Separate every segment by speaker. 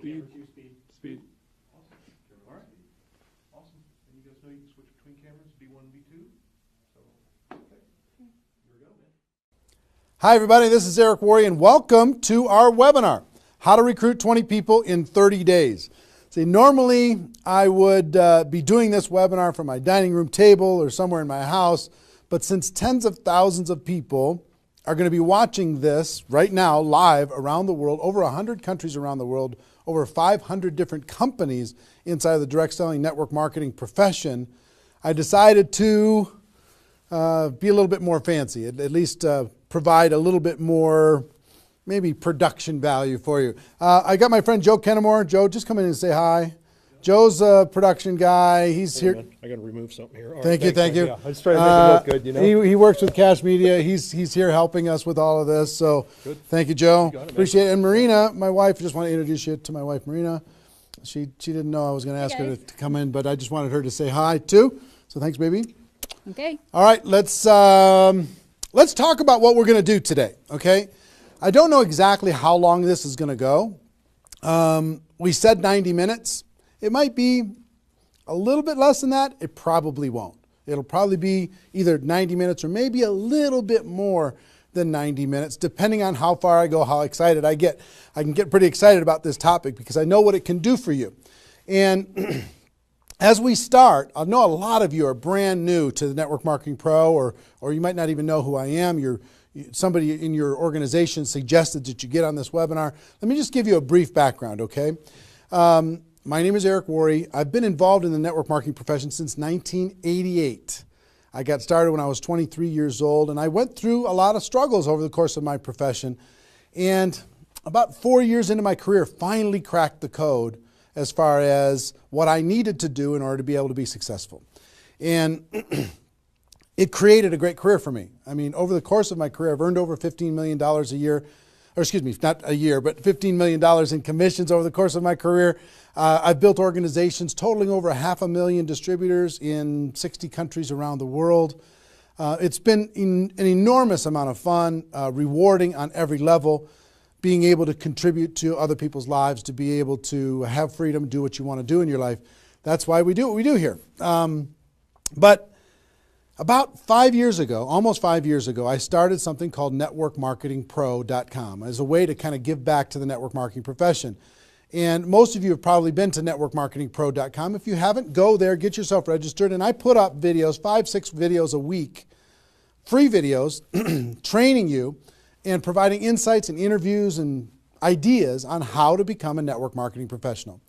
Speaker 1: Speed.
Speaker 2: Speed.
Speaker 1: Awesome. All right. Awesome. And you guys know you can switch between cameras, V1 and V2. So, okay. Here we go, man.
Speaker 3: Hi, everybody. This is Eric Worre, and welcome to our webinar, How to Recruit 20 People in 30 Days. See, normally I would be doing this webinar from my dining room table or somewhere in my house, but since tens of thousands of people are going to be watching this right now live around the world, over 100 countries around the world, over 500 different companies inside of the direct selling network marketing profession, I decided to be a little bit more fancy, at least provide a little bit more maybe production value for you. I got my friend Joe Kennemore. Joe, just come in and say hi. Joe's a production guy. He's here.
Speaker 2: I got to remove something here. All
Speaker 3: Thank
Speaker 2: right,
Speaker 3: you, thank you.
Speaker 2: Yeah, I just try to make it look good, you know.
Speaker 3: He works with Cash Media. He's here helping us with all of this. So
Speaker 2: Good.
Speaker 3: Thank you, Joe.
Speaker 2: You got it,
Speaker 3: Appreciate it. And Marina, my wife, I just want to introduce you to my wife, Marina. She didn't know I was going to ask her to come in, but I just wanted her to say hi too. So thanks, baby.
Speaker 4: Okay.
Speaker 3: All right, let's talk about what we're going to do today, okay? I don't know exactly how long this is going to go. We said 90 minutes. It might be a little bit less than that. It probably won't. It'll probably be either 90 minutes or maybe a little bit more than 90 minutes, depending on how far I go, how excited I get. I can get pretty excited about this topic because I know what it can do for you. And as we start, I know a lot of you are brand new to the Network Marketing Pro, or you might not even know who I am. Somebody in your organization suggested that you get on this webinar. Let me just give you a brief background, okay? My name is Eric Worre. I've been involved in the network marketing profession since 1988. I got started when I was 23 years old, and I went through a lot of struggles over the course of my profession. And about 4 years into my career, finally cracked the code as far as what I needed to do in order to be able to be successful. And it created a great career for me. I mean, over the course of my career, I've earned over $15 million a year, or excuse me, not a year, but $15 million in commissions over the course of my career. I've built organizations totaling over 500,000 distributors in 60 countries around the world. It's been an enormous amount of fun, rewarding on every level, being able to contribute to other people's lives, to be able to have freedom, do what you want to do in your life. That's why we do what we do here. But about 5 years ago, almost 5 years ago, I started something called networkmarketingpro.com as a way to kind of give back to the network marketing profession. And most of you have probably been to networkmarketingpro.com. If you haven't, go there, get yourself registered. And I put up videos, 5-6 videos a week, free videos, training you and providing insights and interviews and ideas on how to become a network marketing professional.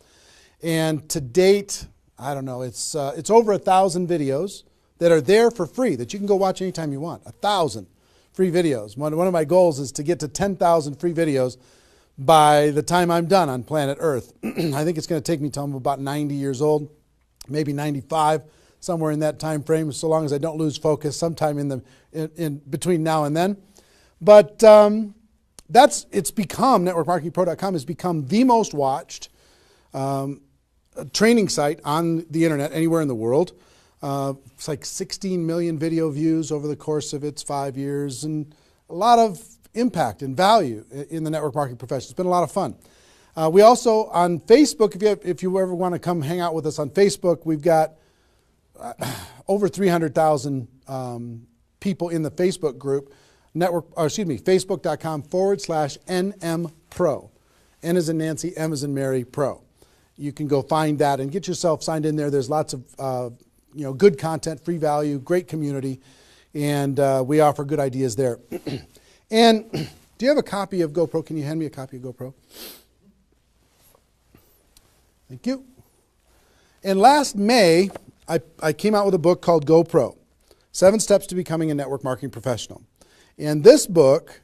Speaker 3: And to date, I don't know, it's over 1,000 videos that are there for free that you can go watch anytime you want. 1,000 free videos. One of my goals is to get to 10,000 free videos by the time I'm done on planet Earth. I think it's going to take me till I'm about 90 years old, maybe 95, somewhere in that time frame, so long as I don't lose focus sometime in between now and then. But it's become, networkmarketingpro.com has become the most watched training site on the internet anywhere in the world. It's like 16 million video views over the course of its 5 years, and a lot of impact and value in the network marketing profession. It's been a lot of fun. We also, on Facebook, if you ever want to come hang out with us on Facebook, we've got over 300,000 people in the Facebook group. Facebook.com/NM Pro. N as in Nancy, M as in Mary, Pro. You can go find that and get yourself signed in there. There's lots of good content, free value, great community, and we offer good ideas there. And do you have a copy of GoPro? Can you hand me a copy of GoPro? Thank you. And last May, I came out with a book called GoPro, 7 Steps to Becoming a Network Marketing Professional. And this book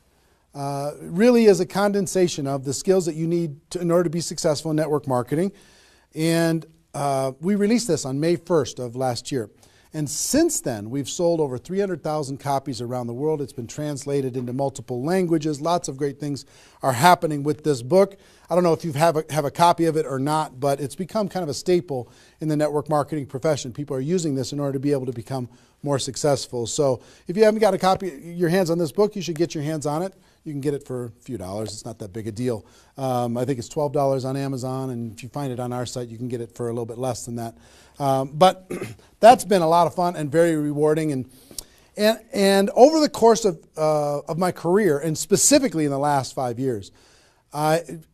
Speaker 3: really is a condensation of the skills that you need in order to be successful in network marketing. And we released this on May 1st of last year. And since then, we've sold over 300,000 copies around the world. It's been translated into multiple languages. Lots of great things are happening with this book. I don't know if you have a copy of it or not, but it's become kind of a staple in the network marketing profession. People are using this in order to be able to become more successful. So if you haven't got a copy, your hands on this book, you should get your hands on it. You can get it for a few dollars. It's not that big a deal. I think it's $12 on Amazon, and if you find it on our site, you can get it for a little bit less than that. But that's been a lot of fun and very rewarding. And over the course of my career, and specifically in the last 5 years,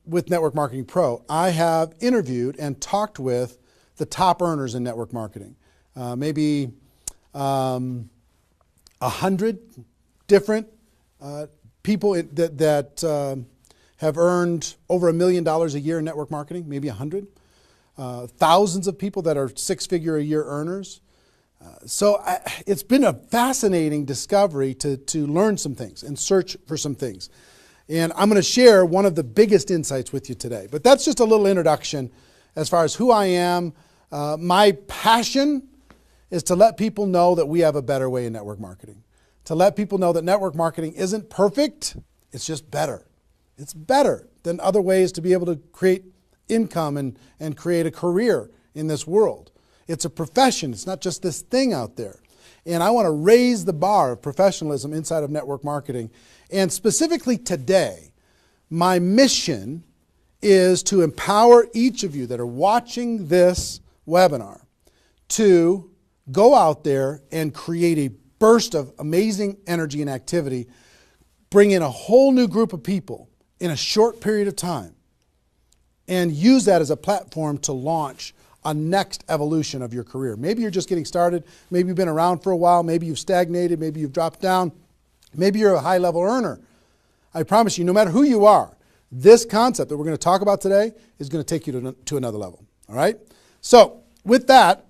Speaker 3: with Network Marketing Pro, I have interviewed and talked with the top earners in network marketing. Maybe 100 different people that have earned over $1 million a year in network marketing, maybe 100. Thousands of people that are six-figure a year earners. So it's been a fascinating discovery to learn some things and search for some things. And I'm going to share one of the biggest insights with you today. But that's just a little introduction as far as who I am. My passion is to let people know that we have a better way in network marketing. To let people know that network marketing isn't perfect, it's just better. It's better than other ways to be able to create income and create a career in this world. It's a profession. It's not just this thing out there. And I want to raise the bar of professionalism inside of network marketing. And specifically today, my mission is to empower each of you that are watching this webinar to go out there and create a burst of amazing energy and activity, bring in a whole new group of people in a short period of time, and use that as a platform to launch a next evolution of your career. Maybe you're just getting started. Maybe you've been around for a while. Maybe you've stagnated. Maybe you've dropped down. Maybe you're a high-level earner. I promise you, no matter who you are, this concept that we're going to talk about today is going to take you to another level. All right? So with that,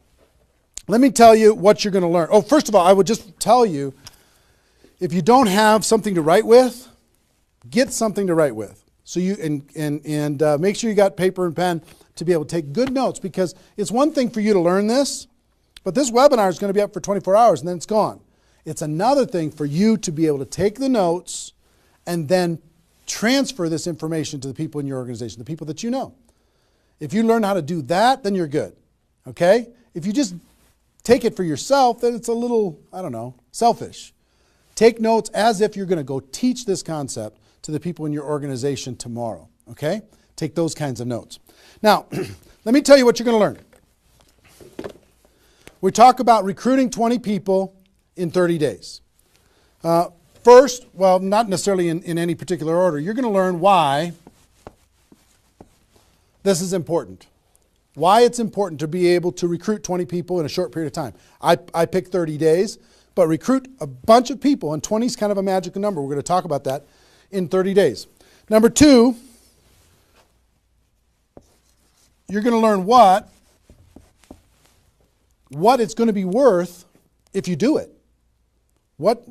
Speaker 3: let me tell you what you're going to learn. Oh, first of all, I would just tell you, if you don't have something to write with, get something to write with. So you and make sure you got paper and pen to be able to take good notes, because it's one thing for you to learn this, but this webinar is going to be up for 24 hours and then it's gone. It's another thing for you to be able to take the notes and then transfer this information to the people in your organization, the people that you know. If you learn how to do that, then you're good. Okay? If you just take it for yourself, then it's a little, I don't know, selfish. Take notes as if you're going to go teach this concept to the people in your organization tomorrow. Okay? Take those kinds of notes. Now, let me tell you what you're going to learn. We talk about recruiting 20 people in 30 days. First, well, not necessarily in any particular order, you're going to learn why this is important. Why it's important to be able to recruit 20 people in a short period of time. I picked 30 days, but recruit a bunch of people, and 20 is kind of a magical number. We're going to talk about that in 30 days. Number two, you're going to learn what it's going to be worth if you do it. What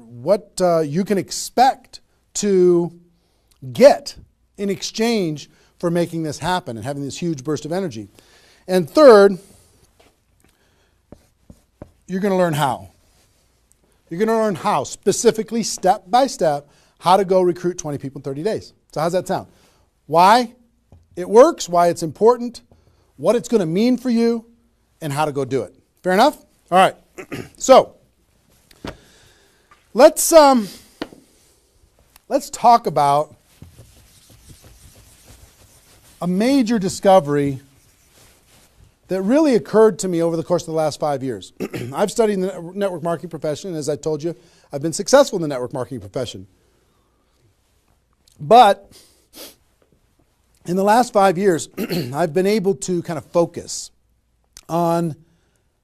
Speaker 3: you can expect to get in exchange for making this happen and having this huge burst of energy. And third, you're going to learn how. You're going to learn how, specifically, step by step, how to go recruit 20 people in 30 days. So how's that sound? Why it works, why it's important, what it's going to mean for you, and how to go do it. Fair enough? All right. So let's talk about a major discovery that really occurred to me over the course of the last 5 years. I've studied the network marketing profession, and as I told you, I've been successful in the network marketing profession. But in the last 5 years, I've been able to kind of focus on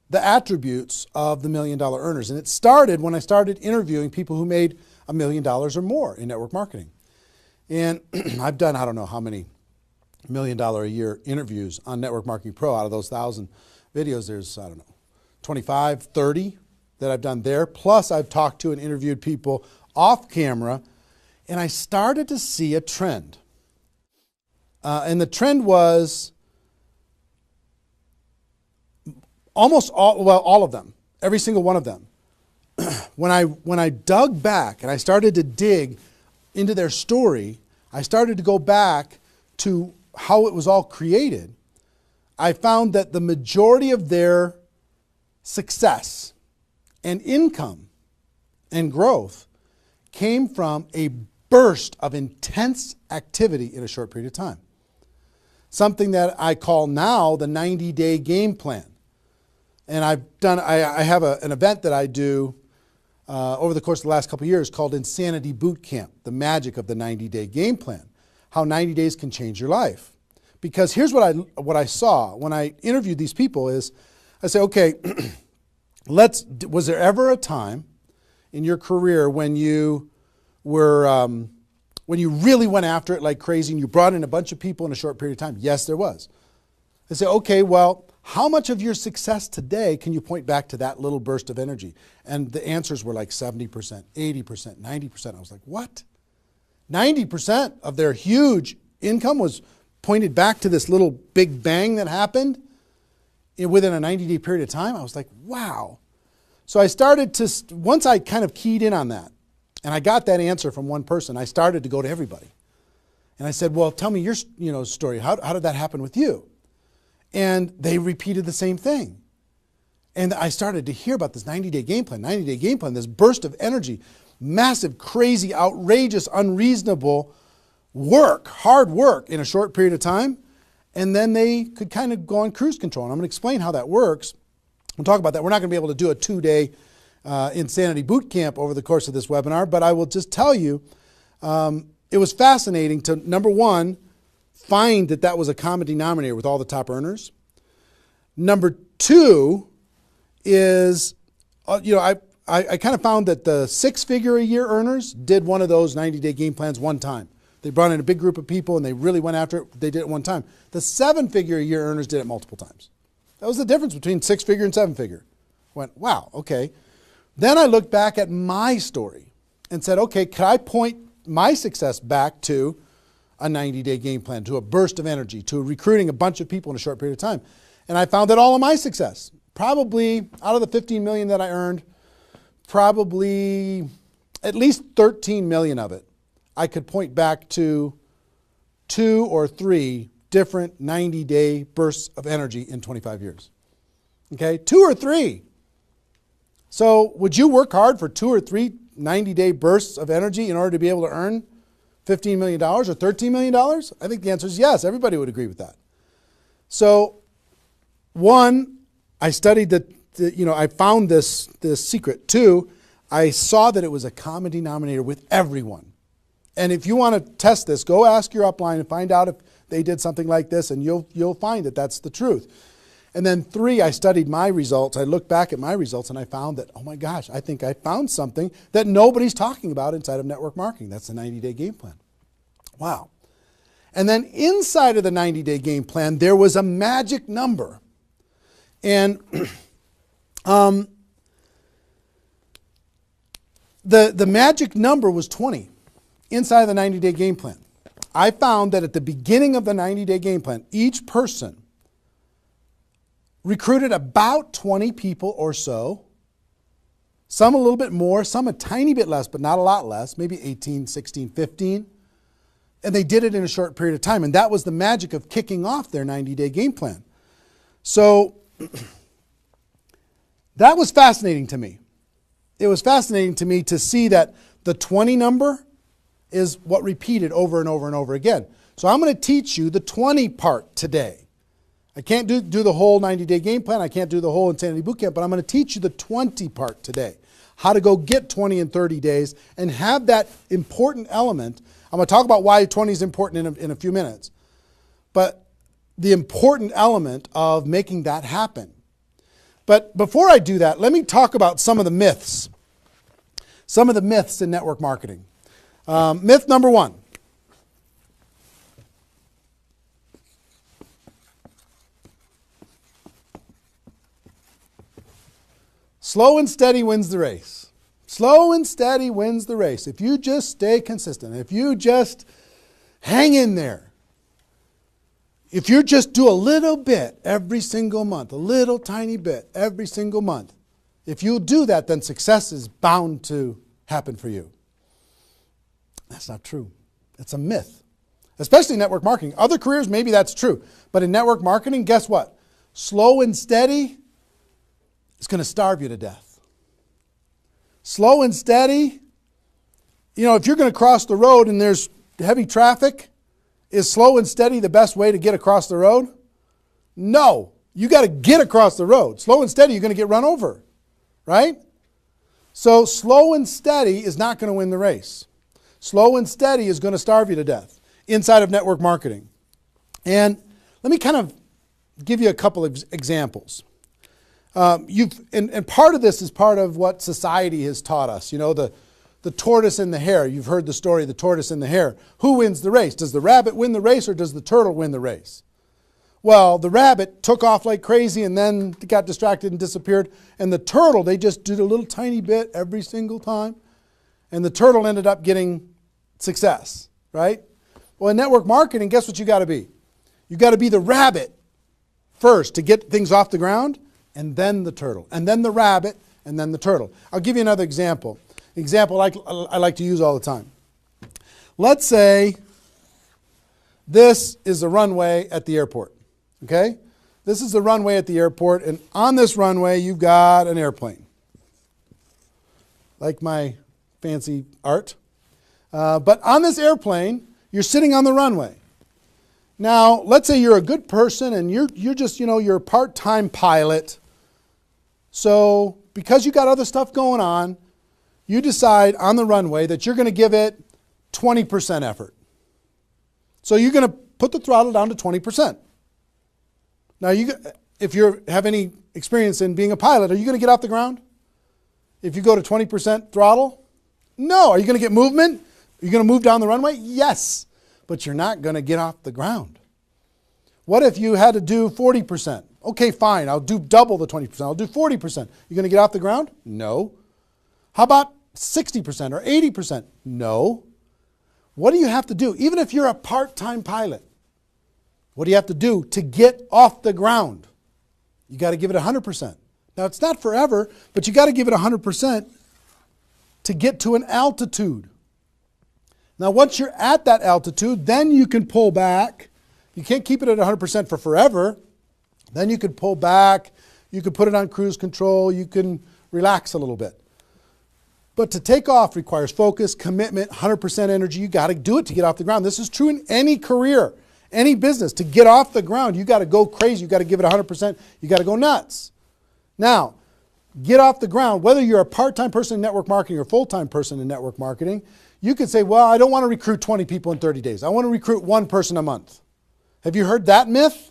Speaker 3: the attributes of the $1 million earners. And it started when I started interviewing people who made $1 million or more in network marketing. And I've done, I don't know how many $1 million a year interviews on Network Marketing Pro. Out of those 1,000 videos, there's, I don't know, 25, 30 that I've done there. Plus, I've talked to and interviewed people off camera, and I started to see a trend. And the trend was almost all of them, every single one of them. When I dug back and I started to dig into their story, I started to go back to how it was all created. I found that the majority of their success and income and growth came from a burst of intense activity in a short period of time. Something that I call now the 90-day game plan. And I have an event that I do over the course of the last couple of years called Insanity Boot Camp, the magic of the 90-day game plan, how 90 days can change your life. Because here's what I saw when I interviewed these people is, I say, okay, was there ever a time in your career when you were, when you really went after it like crazy and you brought in a bunch of people in a short period of time? Yes, there was. I say, okay, well, how much of your success today can you point back to that little burst of energy? And the answers were like 70%, 80%, 90%. I was like, what? 90% of their huge income was pointed back to this little big bang that happened within a 90-day period of time. I was like, wow. So I started to, once I kind of keyed in on that, and I got that answer from one person, I started to go to everybody. And I said, well, tell me your story. How did that happen with you? And they repeated the same thing. And I started to hear about this 90-day game plan, this burst of energy, massive, crazy, outrageous, unreasonable work, hard work in a short period of time. And then they could kind of go on cruise control. And I'm going to explain how that works. We'll talk about that. We're not going to be able to do a 2-day Insanity Boot Camp over the course of this webinar, but I will just tell you, it was fascinating to, number one, find that was a common denominator with all the top earners. Number two is, I kind of found that the 6-figure-a-year earners did one of those 90-day game plans one time. They brought in a big group of people and they really went after it. They did it one time. The 7-figure-a-year earners did it multiple times. That was the difference between 6-figure and 7-figure. Went, wow, okay. Then I looked back at my story and said, okay, could I point my success back to a 90-day game plan, to a burst of energy, to recruiting a bunch of people in a short period of time? And I found that all of my success, probably out of the 15 million that I earned, probably at least 13 million of it, I could point back to 2 or 3 different 90-day bursts of energy in 25 years. Okay, 2 or 3. So would you work hard for 2 or 3 90-day bursts of energy in order to be able to earn $15 million or $13 million? I think the answer is yes. Everybody would agree with that. So, one, I studied I found this secret. 2, I saw that it was a common denominator with everyone. And if you want to test this, go ask your upline and find out if they did something like this, and you'll find that that's the truth. And then 3, I studied my results. I looked back at my results and I found that, oh my gosh, I think I found something that nobody's talking about inside of network marketing. That's the 90-day game plan. Wow. And then inside of the 90-day game plan, there was a magic number. And the magic number was 20 inside of the 90-day game plan. I found that at the beginning of the 90-day game plan, each person recruited about 20 people or so, some a little bit more, some a tiny bit less, but not a lot less, maybe 18, 16, 15. And they did it in a short period of time. And that was the magic of kicking off their 90-day game plan. So that was fascinating to me. It was fascinating to me to see that the 20 number is what repeated over and over and over again. So I'm going to teach you the 20 part today. I can't do the whole 90-day game plan. I can't do the whole Insanity Bootcamp, but I'm going to teach you the 20 part today. How to go get 20 in 30 days and have that important element. I'm going to talk about why 20 is important in a few minutes. But the important element of making that happen. But before I do that, let me talk about some of the myths. Some of the myths in network marketing. Myth number 1. Slow and steady wins the race. Slow and steady wins the race. If you just stay consistent, if you just hang in there, if you just do a little bit every single month, a little tiny bit every single month, if you'll do that, then success is bound to happen for you. That's not true. It's a myth, especially in network marketing. Other careers, maybe that's true. But in network marketing, guess what? Slow and steady is going to starve you to death. Slow and steady. If you're going to cross the road and there's heavy traffic, is slow and steady the best way to get across the road? No. You got to get across the road. Slow and steady, you're going to get run over, right? So slow and steady is not going to win the race. Slow and steady is going to starve you to death inside of network marketing. And let me kind of give you a couple of examples. And part of this is part of what society has taught us. The tortoise and the hare. You've heard the story of the tortoise and the hare. Who wins the race? Does the rabbit win the race or does the turtle win the race? Well, the rabbit took off like crazy and then got distracted and disappeared. And the turtle, they just did a little tiny bit every single time. And the turtle ended up getting success, right? Well, in network marketing, guess what you got to be? You got to be the rabbit first to get things off the ground, and then the turtle, and then the rabbit, and then the turtle. I'll give you another example. Example I like to use all the time. Let's say this is a runway at the airport. Okay? This is the runway at the airport, and on this runway you've got an airplane. Like my fancy art. But on this airplane, you're sitting on the runway. Now, let's say you're a good person and you're just, you're a part-time pilot. So, because you got other stuff going on, you decide on the runway that you're going to give it 20% effort. So you're going to put the throttle down to 20%. Now, if you have any experience in being a pilot, are you going to get off the ground? If you go to 20% throttle? No. Are you going to get movement? Are you going to move down the runway? Yes. But you're not going to get off the ground. What if you had to do 40%? Okay, fine. I'll do double the 20%. I'll do 40%. You going to get off the ground? No. How about 60% or 80%? No. What do you have to do? Even if you're a part-time pilot, what do you have to do to get off the ground? You got to give it 100%. Now, it's not forever, but you got to give it 100% to get to an altitude. Now, once you're at that altitude, then you can pull back. You can't keep it at 100% for forever. Then you can pull back. You can put it on cruise control. You can relax a little bit. But to take off requires focus, commitment, 100% energy. You got to do it to get off the ground. This is true in any career, any business. To get off the ground, you got to go crazy. You got to give it 100%. You got to go nuts. Now, get off the ground. Whether you're a part-time person in network marketing or a full-time person in network marketing, you could say, well, I don't want to recruit 20 people in 30 days. I want to recruit one person a month. Have you heard that myth?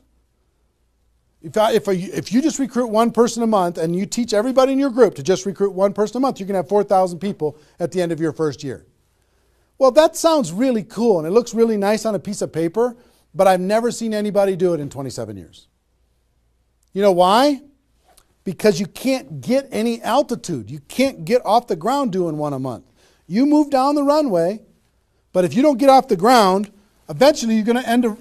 Speaker 3: If you just recruit one person a month and you teach everybody in your group to just recruit one person a month, you're going to have 4,000 people at the end of your first year. Well, that sounds really cool and it looks really nice on a piece of paper, but I've never seen anybody do it in 27 years. You know why? Because you can't get any altitude. You can't get off the ground doing one a month. You move down the runway, but if you don't get off the ground, eventually you're going to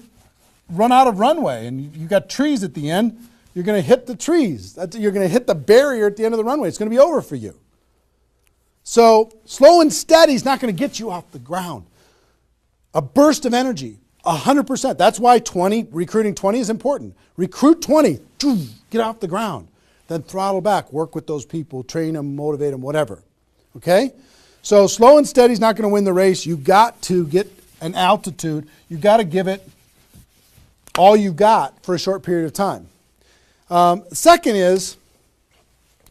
Speaker 3: run out of runway, and you've got trees at the end. You're going to hit the trees. You're going to hit the barrier at the end of the runway. It's going to be over for you. So slow and steady is not going to get you off the ground. A burst of energy, 100%. That's why recruiting 20 is important. Recruit 20, get off the ground. Then throttle back, work with those people, train them, motivate them, whatever. Okay? So slow and steady is not going to win the race. You've got to get an altitude. You've got to give it all you've got for a short period of time. Second is,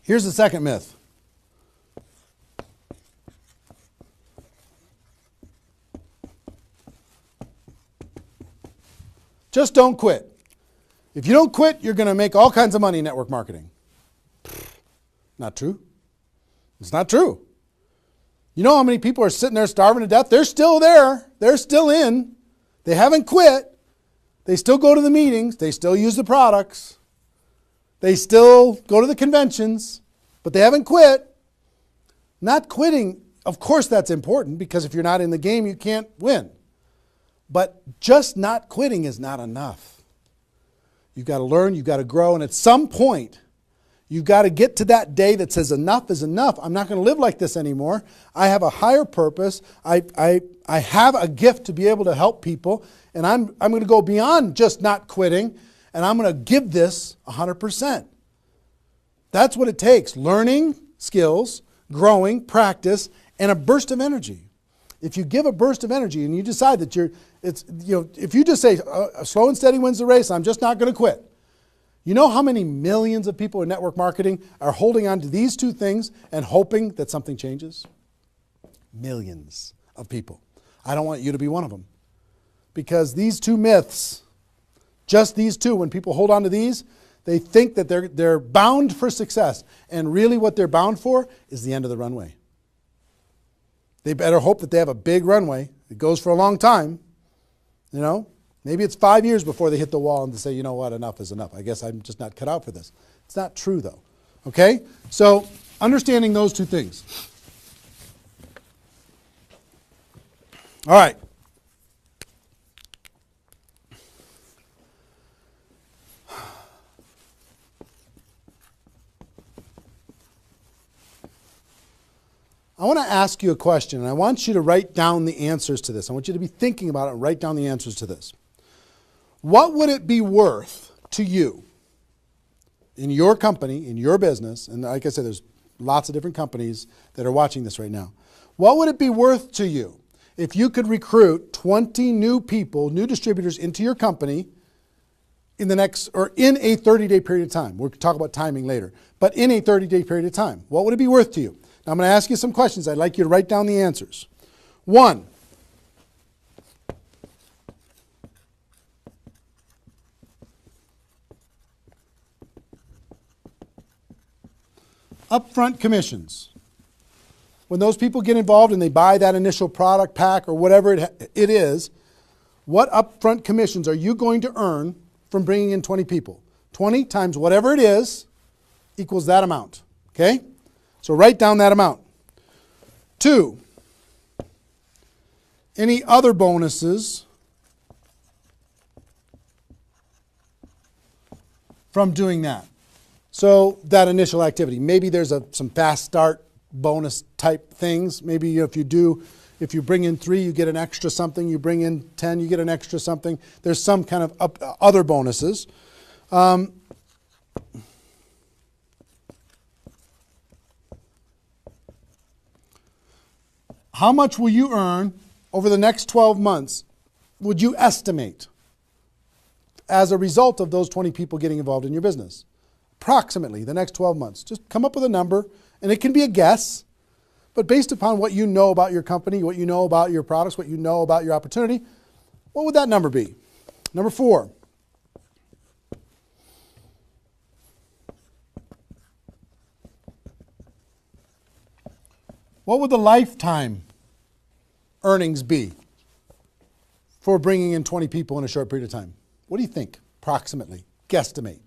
Speaker 3: here's the second myth. Just don't quit. If you don't quit, you're going to make all kinds of money in network marketing. Not true. It's not true. You know how many people are sitting there starving to death? They're still there. They're still in. They haven't quit. They still go to the meetings. They still use the products. They still go to the conventions, but they haven't quit. Not quitting, of course that's important because if you're not in the game, you can't win. But just not quitting is not enough. You've got to learn, you've got to grow, and at some point, you've got to get to that day that says enough is enough. I'm not going to live like this anymore. I have a higher purpose. I have a gift to be able to help people, and I'm going to go beyond just not quitting, and I'm going to give this 100%. That's what it takes. Learning skills, growing, practice, and a burst of energy. If you give a burst of energy and you decide that if you just say, slow and steady wins the race, I'm just not going to quit. You know how many millions of people in network marketing are holding on to these two things and hoping that something changes? Millions of people. I don't want you to be one of them. Because these two myths, just these two, when people hold on to these, they think that they're bound for success. And really what they're bound for is the end of the runway. They better hope that they have a big runway. It goes for a long time. You know, maybe it's 5 years before they hit the wall and they say, you know what, enough is enough. I guess I'm just not cut out for this. It's not true though. Okay? So understanding those two things. All right. I want to ask you a question, and I want you to write down the answers to this. I want you to be thinking about it and write down the answers to this. What would it be worth to you in your company, in your business, and like I said, there's lots of different companies that are watching this right now. What would it be worth to you if you could recruit 20 new people, new distributors into your company in a 30-day period of time? We'll talk about timing later, but in a 30-day period of time. What would it be worth to you? Now, I'm going to ask you some questions. I'd like you to write down the answers. 1, upfront commissions. When those people get involved and they buy that initial product pack or whatever it is, what upfront commissions are you going to earn from bringing in 20 people? 20 times whatever it is equals that amount. Okay? So write down that amount. 2, any other bonuses from doing that? So that initial activity. Maybe there's some fast start bonus type things. Maybe if you bring in 3, you get an extra something. You bring in 10, you get an extra something. There's some kind of other bonuses. How much will you earn over the next 12 months, would you estimate, as a result of those 20 people getting involved in your business? Approximately the next 12 months. Just come up with a number, and it can be a guess, but based upon what you know about your company, what you know about your products, what you know about your opportunity, what would that number be? Number 4. What would the lifetime earnings be for bringing in 20 people in a short period of time? What do you think, approximately? Guesstimate.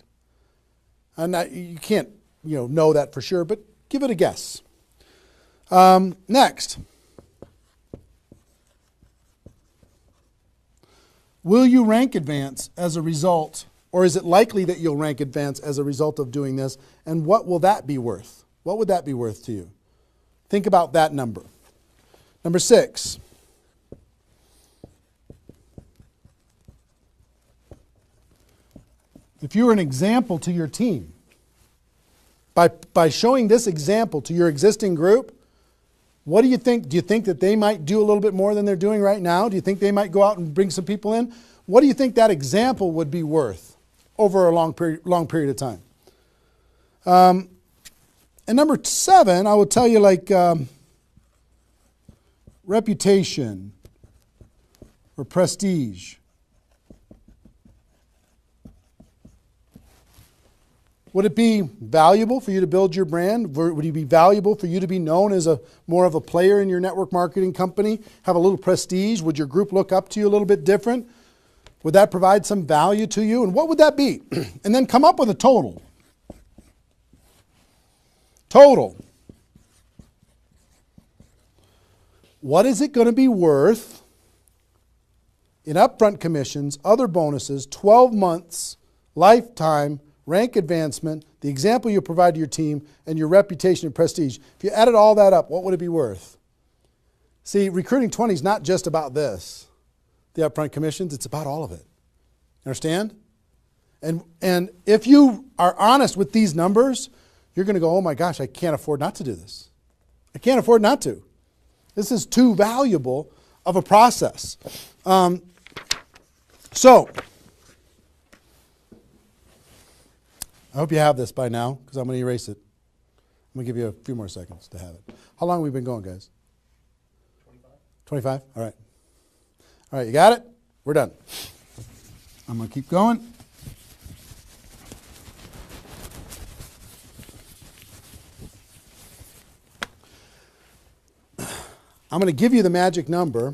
Speaker 3: And you can't know that for sure, but give it a guess. Next. Will you rank advance as a result, or is it likely that you'll rank advance as a result of doing this? And what will that be worth? What would that be worth to you? Think about that number. Number 6. If you were an example to your team, by showing this example to your existing group, what do you think? Do you think that they might do a little bit more than they're doing right now? Do you think they might go out and bring some people in? What do you think that example would be worth over a long period of time? And number 7, I will tell you, like reputation or prestige. Would it be valuable for you to build your brand? Would it be valuable for you to be known as more of a player in your network marketing company? Have a little prestige? Would your group look up to you a little bit different? Would that provide some value to you? And what would that be? And then come up with a total. Total. What is it going to be worth in upfront commissions, other bonuses, 12 months, lifetime, rank advancement, the example you provide to your team, and your reputation and prestige? If you added all that up, what would it be worth? See, Recruiting 20 is not just about this, the upfront commissions. It's about all of it. Understand? And if you are honest with these numbers, you're going to go, oh my gosh, I can't afford not to do this. I can't afford not to. This is too valuable of a process. So, I hope you have this by now, because I'm going to erase it. I'm going to give you a few more seconds to have it. How long have we been going, guys? 25? All right. All right, you got it? We're done. I'm going to keep going. I'm going to give you the magic number.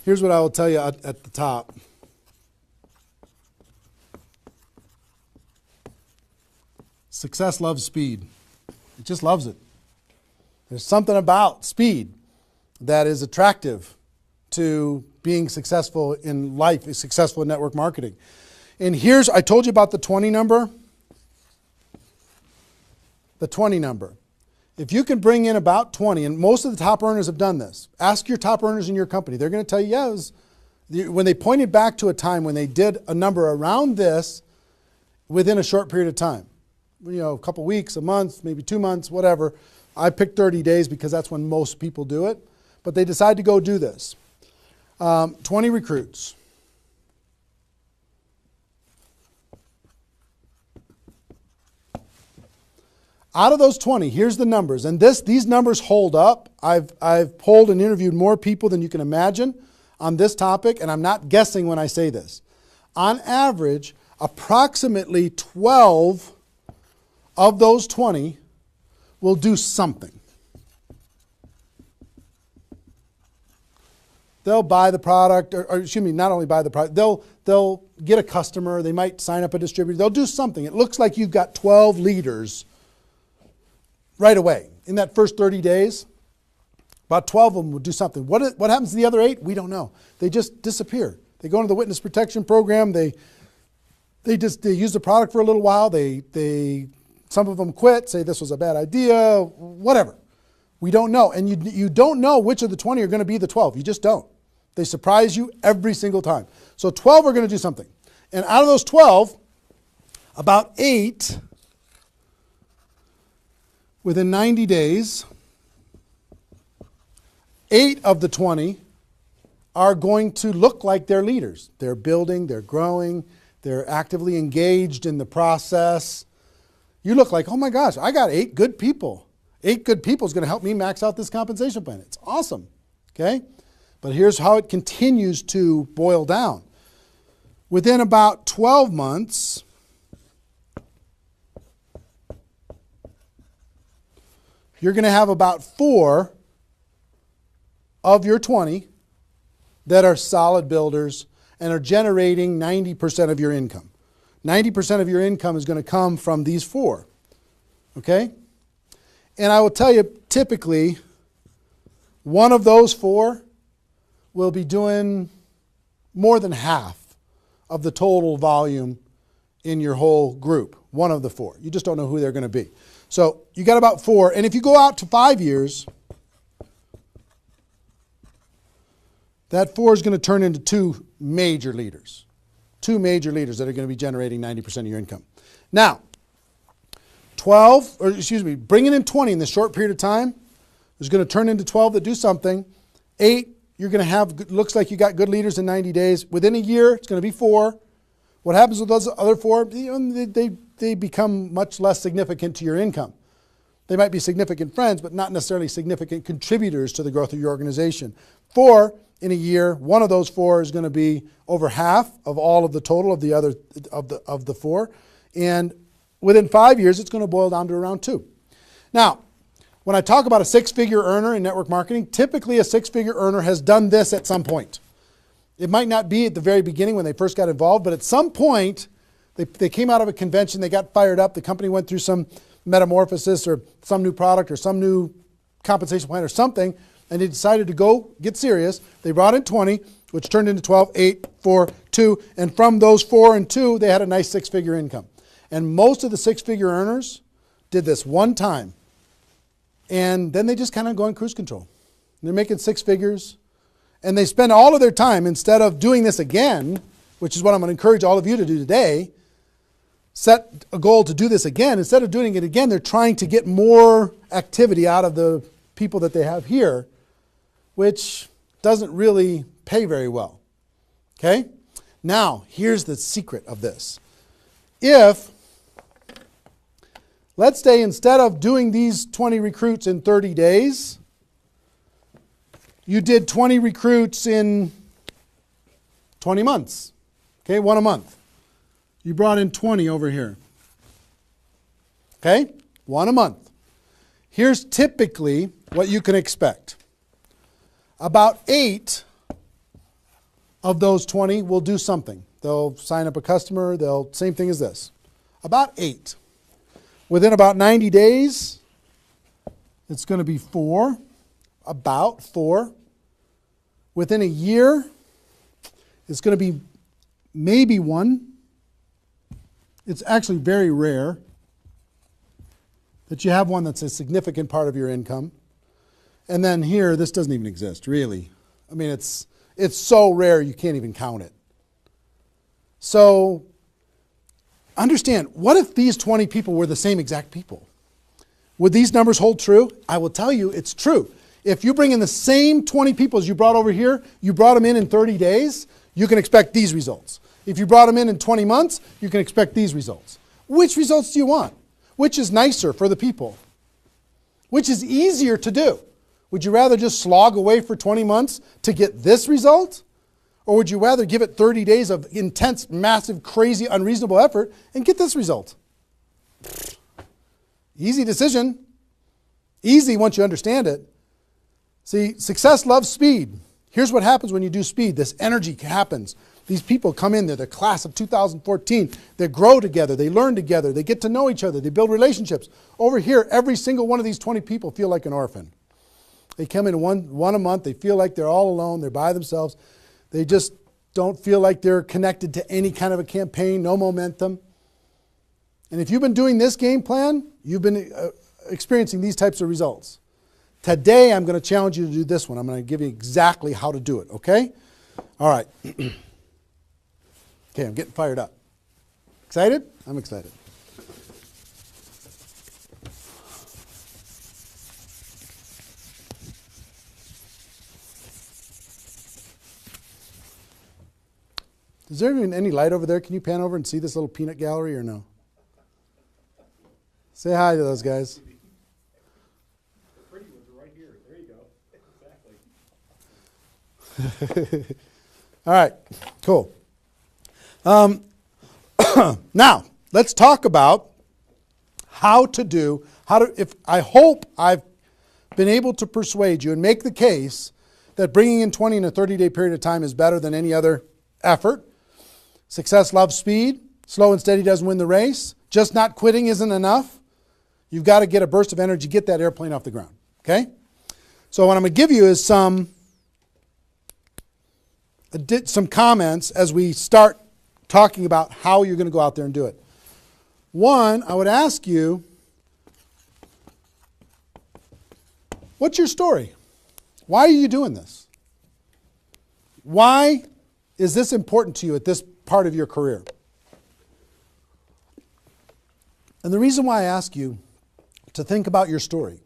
Speaker 3: Here's what I will tell you at the top. Success loves speed. It just loves it. There's something about speed that is attractive to being successful in life, successful in network marketing. And here's, I told you about the 20 number. The 20 number. If you can bring in about 20, and most of the top earners have done this, ask your top earners in your company. They're going to tell you, yes, when they pointed back to a time when they did a number around this within a short period of time, a couple weeks, a month, maybe 2 months, whatever. I picked 30 days because that's when most people do it. But they decide to go do this. 20 recruits. Out of those 20, here's the numbers. And these numbers hold up. I've polled and interviewed more people than you can imagine on this topic, and I'm not guessing when I say this. On average, approximately 12 of those 20 will do something. They'll buy the product, or excuse me, not only buy the product, they'll get a customer, they might sign up a distributor, they'll do something. It looks like you've got 12 leaders right away. In that first 30 days, about 12 of them will do something. What happens to the other 8? We don't know. They just disappear. They go into the witness protection program, they use the product for a little while, some of them quit, say this was a bad idea, whatever. We don't know. And you don't know which of the 20 are going to be the 12. You just don't. They surprise you every single time. So 12 are going to do something. And out of those 12, about 8, within 90 days, 8 of the 20 are going to look like they're leaders. They're building, they're growing, they're actively engaged in the process. You look like, oh my gosh, I got 8 good people. 8 good people is going to help me max out this compensation plan. It's awesome, okay? But here's how it continues to boil down. Within about 12 months, you're going to have about 4 of your 20 that are solid builders and are generating 90% of your income. 90% of your income is going to come from these 4. Okay? And I will tell you, typically, one of those 4 will be doing more than half of the total volume in your whole group. One of the 4. You just don't know who they're going to be. So you got about 4. And if you go out to 5 years, that 4 is going to turn into 2 major leaders. 2 major leaders that are going to be generating 90% of your income. Now, bringing in 20 in this short period of time is going to turn into 12 that do something. 8, you're going to have, looks like you got good leaders in 90 days. Within a year, it's going to be 4. What happens with those other 4? They become much less significant to your income. They might be significant friends, but not necessarily significant contributors to the growth of your organization. 4 in a year, one of those 4 is going to be over half of all of the total of the other of the 4. And within 5 years, it's going to boil down to around 2. Now, when I talk about a 6-figure earner in network marketing, typically a 6-figure earner has done this at some point. It might not be at the very beginning when they first got involved, but at some point, they came out of a convention, they got fired up, the company went through some metamorphosis or some new product or some new compensation plan or something, and they decided to go get serious. They brought in 20, which turned into 12, 8, 4, 2, and from those 4 and 2, they had a nice 6-figure income. And most of the 6-figure earners did this one time, and then they just kind of go in cruise control. They're making 6 figures, and they spend all of their time, instead of doing this again, which is what I'm going to encourage all of you to do today, set a goal to do this again. Instead of doing it again, they're trying to get more activity out of the people that they have here, which doesn't really pay very well. Okay? Now, here's the secret of this. If, let's say instead of doing these 20 recruits in 30 days, you did 20 recruits in 20 months. Okay, one a month. You brought in 20 over here. Okay, one a month. Here's typically what you can expect. About 8 of those 20 will do something. They'll sign up a customer. Same thing as this. About 8. Within about 90 days, it's going to be 4. About 4. Within a year, it's going to be maybe 1. It's actually very rare that you have one that's a significant part of your income. And then here, this doesn't even exist, really. I mean, it's so rare you can't even count it. So understand, what if these 20 people were the same exact people? Would these numbers hold true? I will tell you it's true. If you bring in the same 20 people as you brought over here, you brought them in 30 days, you can expect these results. If you brought them in 20 months, you can expect these results. Which results do you want? Which is nicer for the people? Which is easier to do? Would you rather just slog away for 20 months to get this result? Or would you rather give it 30 days of intense, massive, crazy, unreasonable effort and get this result? Easy decision. Easy once you understand it. See, success loves speed. Here's what happens when you do speed. This energy happens. These people come in, they're the class of 2014. They grow together, they learn together, they get to know each other, they build relationships. Over here, every single one of these 20 people feel like an orphan. They come in one a month, they feel like they're all alone, they're by themselves. They just don't feel like they're connected to any kind of a campaign, no momentum. And if you've been doing this game plan, you've been experiencing these types of results. Today, I'm going to challenge you to do this one. I'm going to give you exactly how to do it, okay? All right. Okay, I'm getting fired up. Excited? I'm excited. Is there even any light over there? Can you pan over and see this little peanut gallery or no? Say hi to those guys.
Speaker 1: The pretty ones are right here. There you go. Exactly.
Speaker 3: All right, cool. Now, let's talk about I hope I've been able to persuade you and make the case that bringing in 20 in a 30-day period of time is better than any other effort. Success loves speed. Slow and steady doesn't win the race. Just not quitting isn't enough. You've got to get a burst of energy, get that airplane off the ground, okay? So what I'm going to give you is some comments as we start talking about how you're going to go out there and do it. One, I would ask you, what's your story? Why are you doing this? Why is this important to you at this part of your career? And the reason why I ask you to think about your story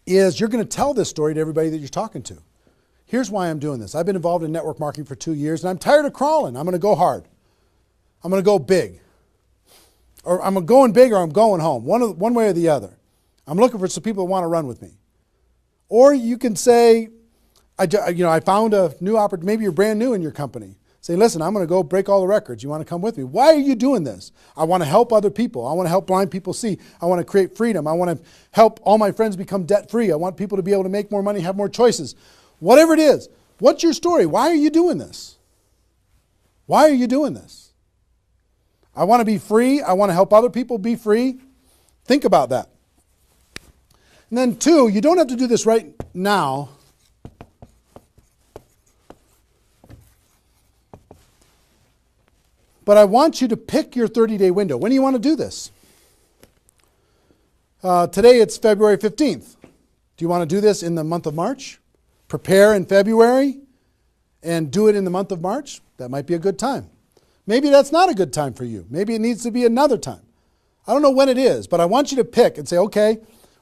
Speaker 3: is you're going to tell this story to everybody that you're talking to. Here's why I'm doing this. I've been involved in network marketing for 2 years, and I'm tired of crawling. I'm going to go hard. I'm going to go big. Or I'm going big or I'm going home, one way or the other. I'm looking for some people who want to run with me. Or you can say, I found a new opportunity. Maybe you're brand new in your company. Say, listen, I'm going to go break all the records. You want to come with me? Why are you doing this? I want to help other people. I want to help blind people see. I want to create freedom. I want to help all my friends become debt-free. I want people to be able to make more money, have more choices. Whatever it is, what's your story? Why are you doing this? Why are you doing this? I want to be free. I want to help other people be free. Think about that. And then 2, you don't have to do this right now. But I want you to pick your 30-day window. When do you want to do this? Today it's February 15th. Do you want to do this in the month of March? Prepare in February and do it in the month of March? That might be a good time. Maybe that's not a good time for you. Maybe it needs to be another time. I don't know when it is, but I want you to pick and say, okay,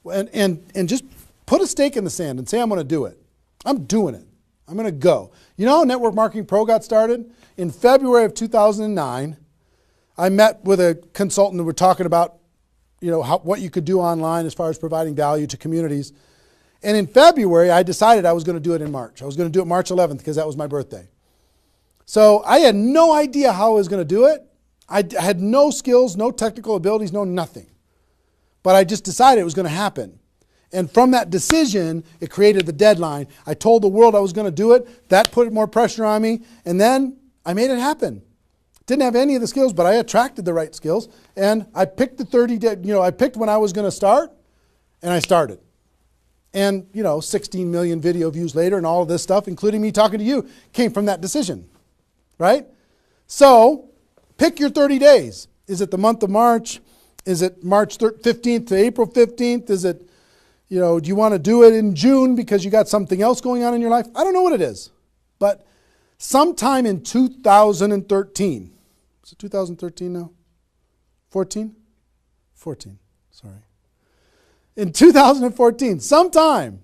Speaker 3: and just put a stake in the sand and say, I'm going to do it. I'm doing it. I'm going to go. You know how Network Marketing Pro got started? In February of 2009, I met with a consultant and we're talking about, what you could do online as far as providing value to communities. And in February, I decided I was going to do it in March. I was going to do it March 11th because that was my birthday. So I had no idea how I was going to do it. I had no skills, no technical abilities, no nothing. But I just decided it was going to happen. And from that decision, it created the deadline. I told the world I was going to do it. That put more pressure on me. And then I made it happen. Didn't have any of the skills, but I attracted the right skills. And I picked the 30-day, I picked when I was going to start, and I started. And, 16 million video views later and all of this stuff, including me talking to you, came from that decision, right? So pick your 30 days. Is it the month of March? Is it March 15th to April 15th? Is it, do you want to do it in June because you got something else going on in your life? I don't know what it is. But sometime in 2013, is it 2013 now? 14? 14, sorry. In 2014, sometime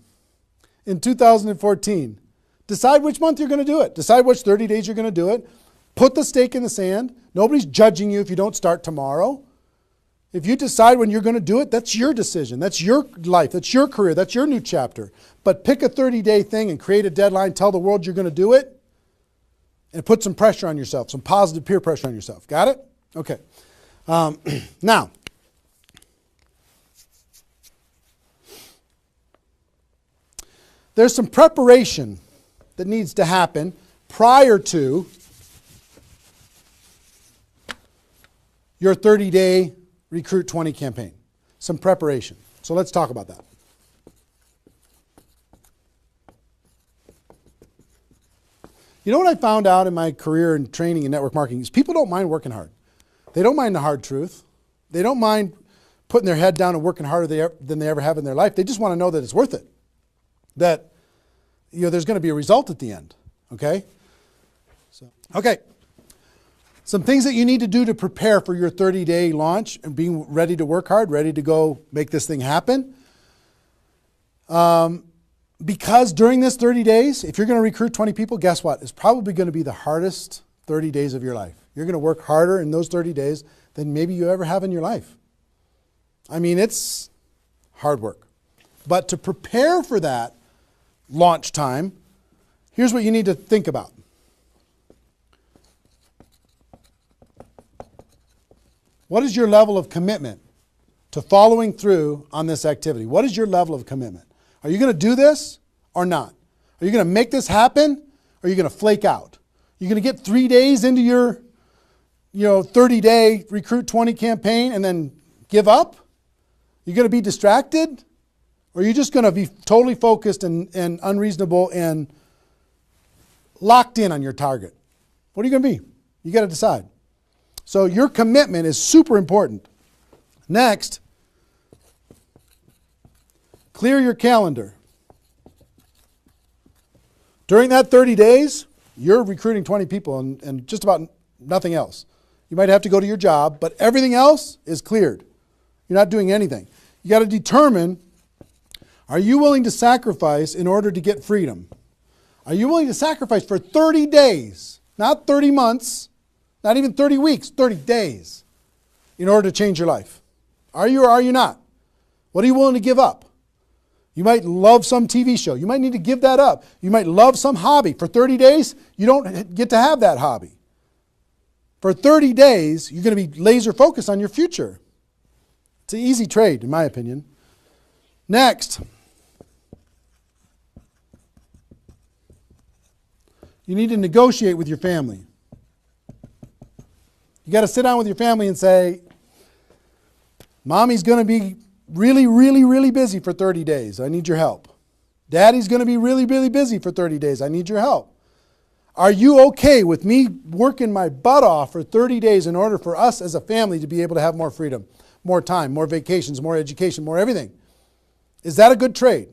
Speaker 3: in 2014, decide which month you're going to do it. Decide which 30 days you're going to do it. Put the stake in the sand. Nobody's judging you if you don't start tomorrow. If you decide when you're going to do it, that's your decision. That's your life. That's your career. That's your new chapter. But pick a 30-day thing and create a deadline. Tell the world you're going to do it. And put some pressure on yourself, some positive peer pressure on yourself. Got it? Okay. Now, there's some preparation that needs to happen prior to your 30-day Recruit 20 campaign. Some preparation. So let's talk about that. You know what I found out in my career in training in network marketing is people don't mind working hard. They don't mind the hard truth. They don't mind putting their head down and working harder than they ever have in their life. They just want to know that it's worth it. That there's going to be a result at the end. Okay? Okay. Some things that you need to do to prepare for your 30-day launch and being ready to work hard, ready to go make this thing happen. Because during this 30 days, if you're going to recruit 20 people, guess what? It's probably going to be the hardest 30 days of your life. You're going to work harder in those 30 days than maybe you ever have in your life. I mean, it's hard work. But to prepare for that launch time, here's what you need to think about. What is your level of commitment to following through on this activity? What is your level of commitment? Are you going to do this or not? Are you going to make this happen or are you going to flake out? You're going to get 3 days into your 30-day Recruit 20 campaign and then give up? You're going to be distracted? Or are you just going to be totally focused and unreasonable and locked in on your target? What are you going to be? You got to decide. So your commitment is super important. Next, clear your calendar. During that 30 days, you're recruiting 20 people and just about nothing else. You might have to go to your job, but everything else is cleared. You're not doing anything. You got to determine, are you willing to sacrifice in order to get freedom? Are you willing to sacrifice for 30 days, not 30 months, not even 30 weeks, 30 days in order to change your life? Are you or are you not? What are you willing to give up? You might love some TV show. You might need to give that up. You might love some hobby. For 30 days, you don't get to have that hobby. For 30 days, you're going to be laser focused on your future. It's an easy trade, in my opinion. Next, you need to negotiate with your family. You got to sit down with your family and say, Mommy's going to be really, really, really busy for 30 days. I need your help. Daddy's going to be really, really busy for 30 days. I need your help. Are you okay with me working my butt off for 30 days in order for us as a family to be able to have more freedom, more time, more vacations, more education, more everything? Is that a good trade?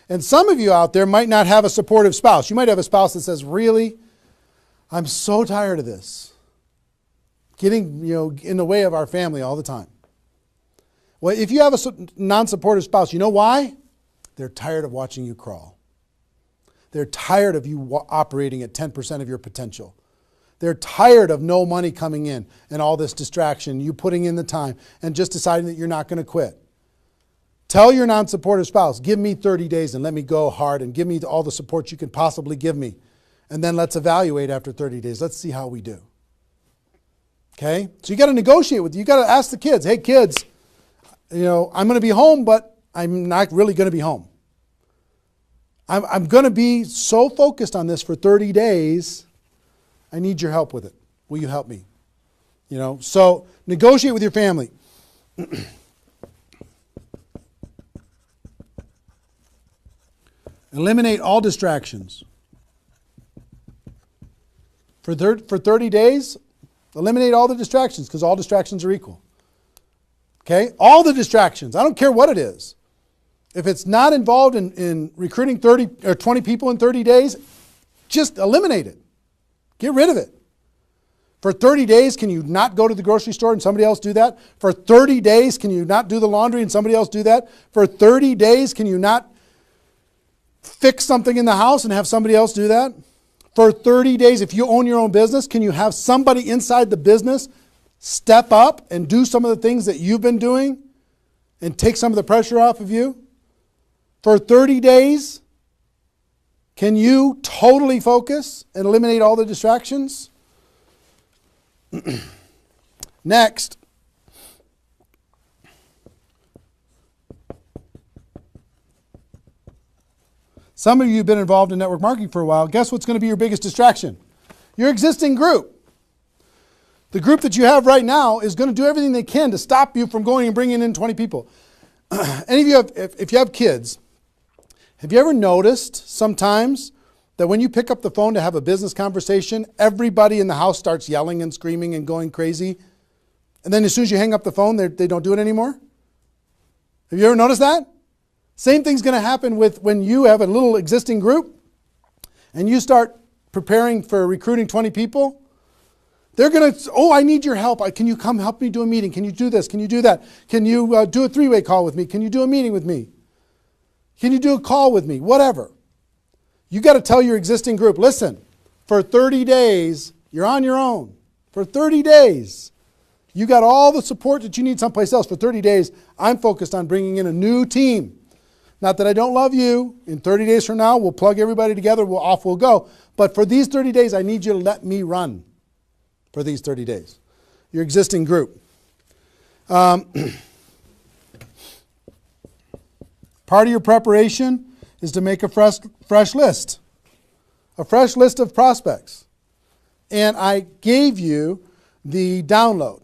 Speaker 3: And some of you out there might not have a supportive spouse. You might have a spouse that says, really, I'm so tired of this. Getting in the way of our family all the time. Well, if you have a non-supportive spouse, you know why? They're tired of watching you crawl. They're tired of you operating at 10% of your potential. They're tired of no money coming in and all this distraction, you putting in the time and just deciding that you're not going to quit. Tell your non-supportive spouse, give me 30 days and let me go hard and give me all the support you can possibly give me. And then let's evaluate after 30 days. Let's see how we do. Okay? So you got to negotiate with, you got to ask the kids, hey kids, I'm going to be home, but I'm not really going to be home. I'm going to be so focused on this for 30 days. I need your help with it. Will you help me? So negotiate with your family. Eliminate all distractions. For 30 days, eliminate all the distractions because all distractions are equal. Okay? All the distractions. I don't care what it is. If it's not involved in recruiting 30 or 20 people in 30 days, just eliminate it. Get rid of it. For 30 days, can you not go to the grocery store and somebody else do that? For 30 days, can you not do the laundry and somebody else do that? For 30 days, can you not fix something in the house and have somebody else do that? For 30 days, if you own your own business, can you have somebody inside the business step up and do some of the things that you've been doing and take some of the pressure off of you? For 30 days, can you totally focus and eliminate all the distractions? Next. Some of you have been involved in network marketing for a while. Guess what's going to be your biggest distraction? Your existing group. The group that you have right now is going to do everything they can to stop you from going and bringing in 20 people. Any of you have, if you have kids, have you ever noticed sometimes that when you pick up the phone to have a business conversation, everybody in the house starts yelling and screaming and going crazy? And then as soon as you hang up the phone, they don't do it anymore? Have you ever noticed that? Same thing's going to happen with when you have a little existing group and you start preparing for recruiting 20 people. They're going to, I need your help. Can you come help me do a meeting? Can you do this? Can you do that? Can you do a three-way call with me? Can you do a meeting with me? Can you do a call with me? Whatever. You got to tell your existing group, listen, for 30 days, you're on your own. For 30 days, you got all the support that you need someplace else. For 30 days, I'm focused on bringing in a new team. Not that I don't love you. In 30 days from now, we'll plug everybody together, off we'll go. But for these 30 days, I need you to let me run for these 30 days. Your existing group. Part of your preparation is to make a fresh list. A fresh list of prospects. And I gave you the download,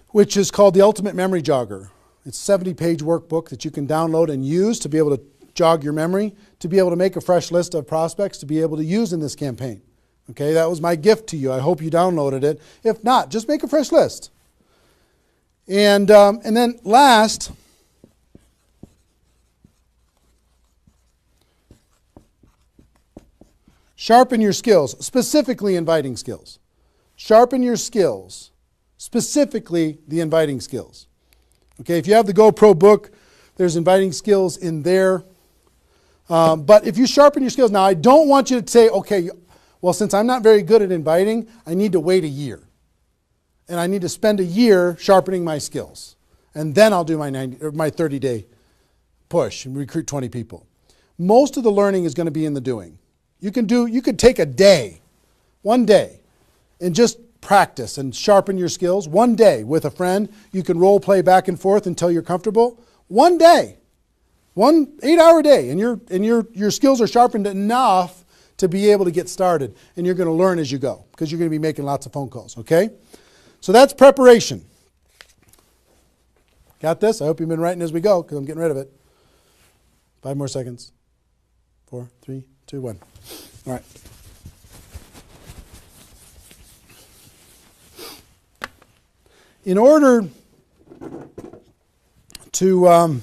Speaker 3: which is called the Ultimate Memory Jogger. It's a 70-page workbook that you can download and use to be able to jog your memory, to be able to make a fresh list of prospects to be able to use in this campaign. Okay, that was my gift to you. I hope you downloaded it. If not, just make a fresh list. And then last, sharpen your skills, specifically inviting skills. Sharpen your skills, specifically the inviting skills. Okay, if you have the GoPro book, there's inviting skills in there. But if you sharpen your skills, now I don't want you to say, okay, well, since I'm not very good at inviting, I need to wait a year. And I need to spend a year sharpening my skills. And then I'll do my 30-day push and recruit 20 people. Most of the learning is going to be in the doing. You could take a day, one day, and just practice and sharpen your skills. One day with a friend, you can role play back and forth until you're comfortable. One day, 1 8-hour day, and your skills are sharpened enough to be able to get started. And you're going to learn as you go because you're going to be making lots of phone calls, okay? So that's preparation. Got this? I hope you've been writing as we go because I'm getting rid of it. 5 more seconds. 4, 3, 2, 1. All right. In order to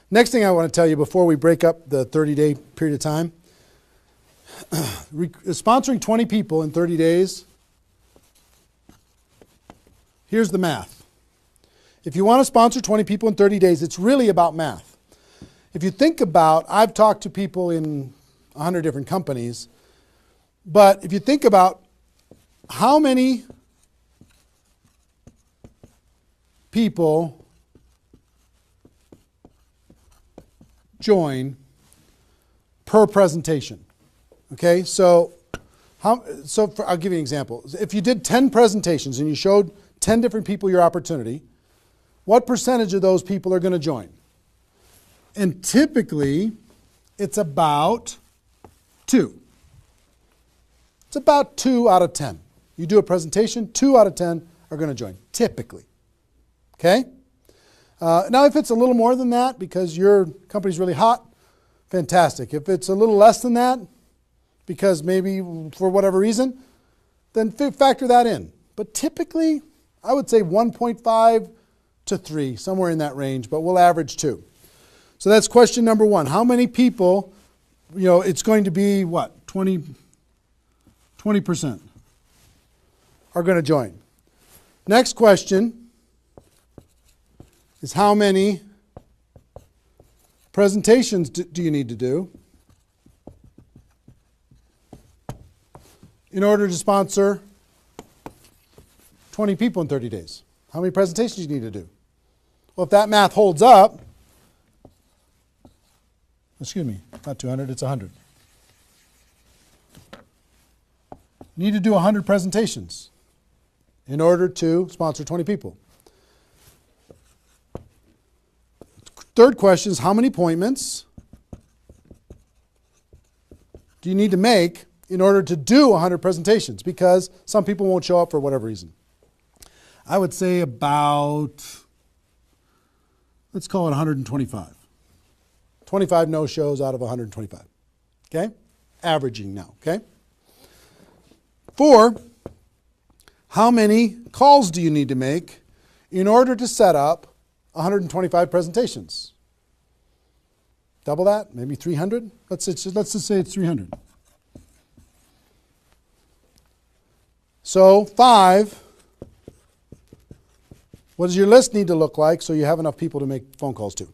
Speaker 3: next thing I want to tell you before we break up the 30-day period of time, sponsoring 20 people in 30 days, here's the math. If you want to sponsor 20 people in 30 days, it's really about math. If you think about, I've talked to people in 100 different companies, but if you think about how many people join per presentation. Okay, so I'll give you an example. If you did 10 presentations and you showed 10 different people your opportunity, what percentage of those people are going to join? And typically, it's about 2. It's about 2 out of 10. You do a presentation, 2 out of 10 are going to join, typically. Okay? Now, if it's a little more than that because your company's really hot, fantastic. If it's a little less than that, because maybe for whatever reason, then factor that in. But typically, I would say 1.5 to 3, somewhere in that range, but we'll average 2. So that's question number 1. How many people, it's going to be what? 20% are going to join. Next question is how many presentations do you need to do in order to sponsor 20 people in 30 days? How many presentations do you need to do? Well, if that math holds up, excuse me, not 200, it's 100. You need to do 100 presentations in order to sponsor 20 people. Third question is how many appointments do you need to make in order to do 100 presentations? Because some people won't show up for whatever reason. I would say about, let's call it 125. 25 no-shows out of 125. Okay? Averaging now. Okay? 4, how many calls do you need to make in order to set up 125 presentations? Double that? Maybe 300? Let's just say it's 300. So 5, what does your list need to look like so you have enough people to make phone calls to?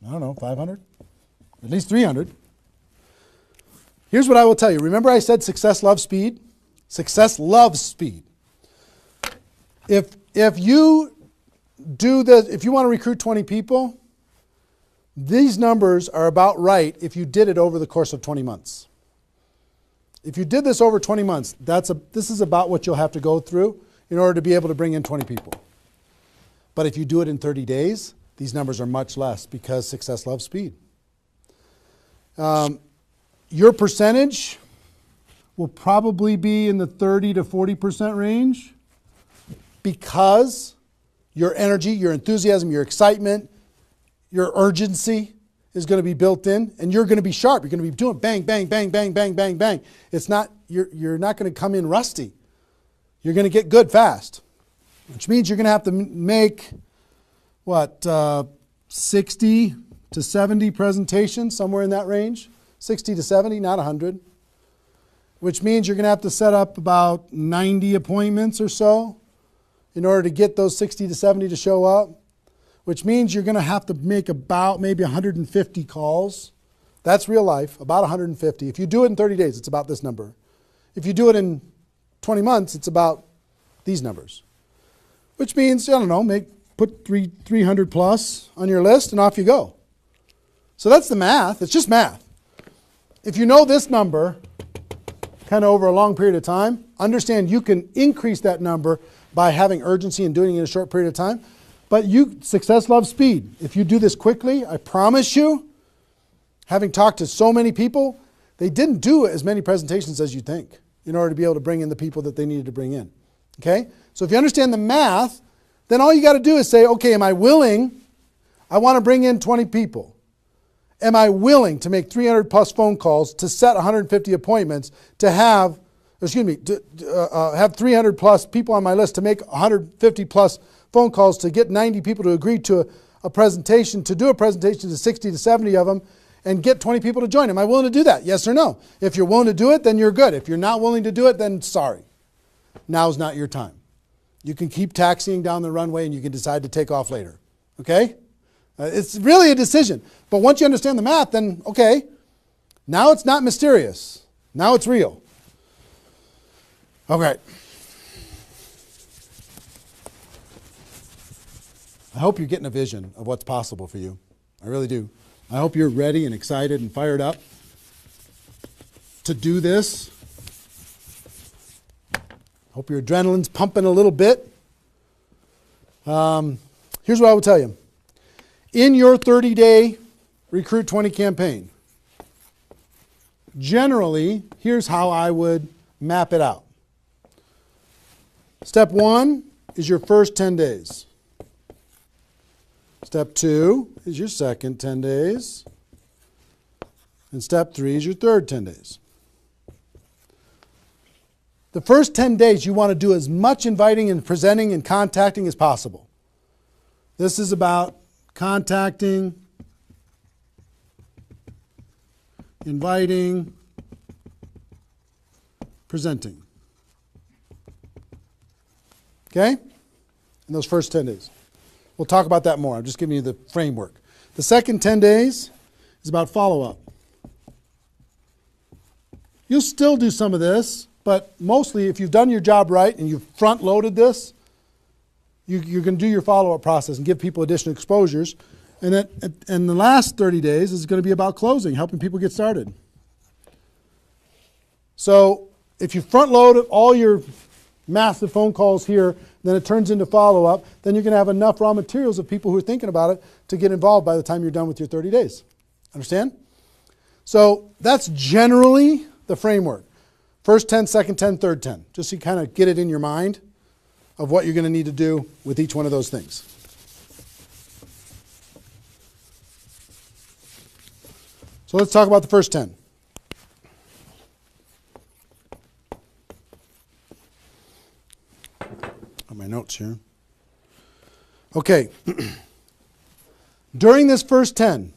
Speaker 3: I don't know, 500? At least 300. Here's what I will tell you. Remember I said success loves speed? Success loves speed. If you want to recruit 20 people, these numbers are about right if you did it over the course of 20 months. If you did this over 20 months, this is about what you'll have to go through in order to be able to bring in 20 people. But if you do it in 30 days, these numbers are much less because success loves speed. Your percentage will probably be in the 30 to 40% range because your energy, your enthusiasm, your excitement, your urgency is going to be built in, and you're going to be sharp. You're going to be doing bang, bang, bang, bang, bang, bang, bang. It's not, you're not going to come in rusty. You're going to get good fast, which means you're going to have to make, 60 to 70 presentations, somewhere in that range. 60 to 70, not 100. Which means you're going to have to set up about 90 appointments or so in order to get those 60 to 70 to show up. Which means you're going to have to make about maybe 150 calls. That's real life, about 150. If you do it in 30 days, it's about this number. If you do it in 20 months, it's about these numbers. Which means, I don't know, put 300 plus on your list and off you go. So that's the math. It's just math. If you know this number kind of over a long period of time, understand you can increase that number by having urgency and doing it in a short period of time. But success loves speed. If you do this quickly, I promise you, having talked to so many people, they didn't do as many presentations as you think in order to be able to bring in the people that they needed to bring in. Okay? So if you understand the math, then all you got to do is say, okay, am I willing? I want to bring in 20 people. Am I willing to make 300 plus phone calls to set 150 appointments to have 300 plus people on my list to make 150 plus phone calls to get 90 people to agree to a presentation, to do a presentation to 60 to 70 of them, and get 20 people to join. Am I willing to do that? Yes or no? If you're willing to do it, then you're good. If you're not willing to do it, then sorry. Now's not your time. You can keep taxiing down the runway and you can decide to take off later. Okay? It's really a decision. But once you understand the math, then okay, now it's not mysterious. Now it's real. Okay. I hope you're getting a vision of what's possible for you. I really do. I hope you're ready and excited and fired up to do this. Hope your adrenaline's pumping a little bit. Here's what I will tell you. In your 30-day Recruit 20 campaign, generally, here's how I would map it out. Step 1 is your first 10 days. Step 2 is your second 10 days. And step 3 is your third 10 days. The first 10 days, you want to do as much inviting and presenting and contacting as possible. This is about contacting, inviting, presenting. Okay? In those first 10 days. We'll talk about that more. I'm just giving you the framework. The second 10 days is about follow-up. You'll still do some of this, but mostly if you've done your job right and you've front-loaded this, you're going to do your follow-up process and give people additional exposures. And the last 30 days is going to be about closing, helping people get started. So if you front-load all your massive phone calls here, then it turns into follow-up, then you're going to have enough raw materials of people who are thinking about it to get involved by the time you're done with your 30 days. Understand? So that's generally the framework. First 10, second 10, third 10. Just so you kind of get it in your mind of what you're going to need to do with each one of those things. So let's talk about the first 10. My notes here. Okay. During this first 10,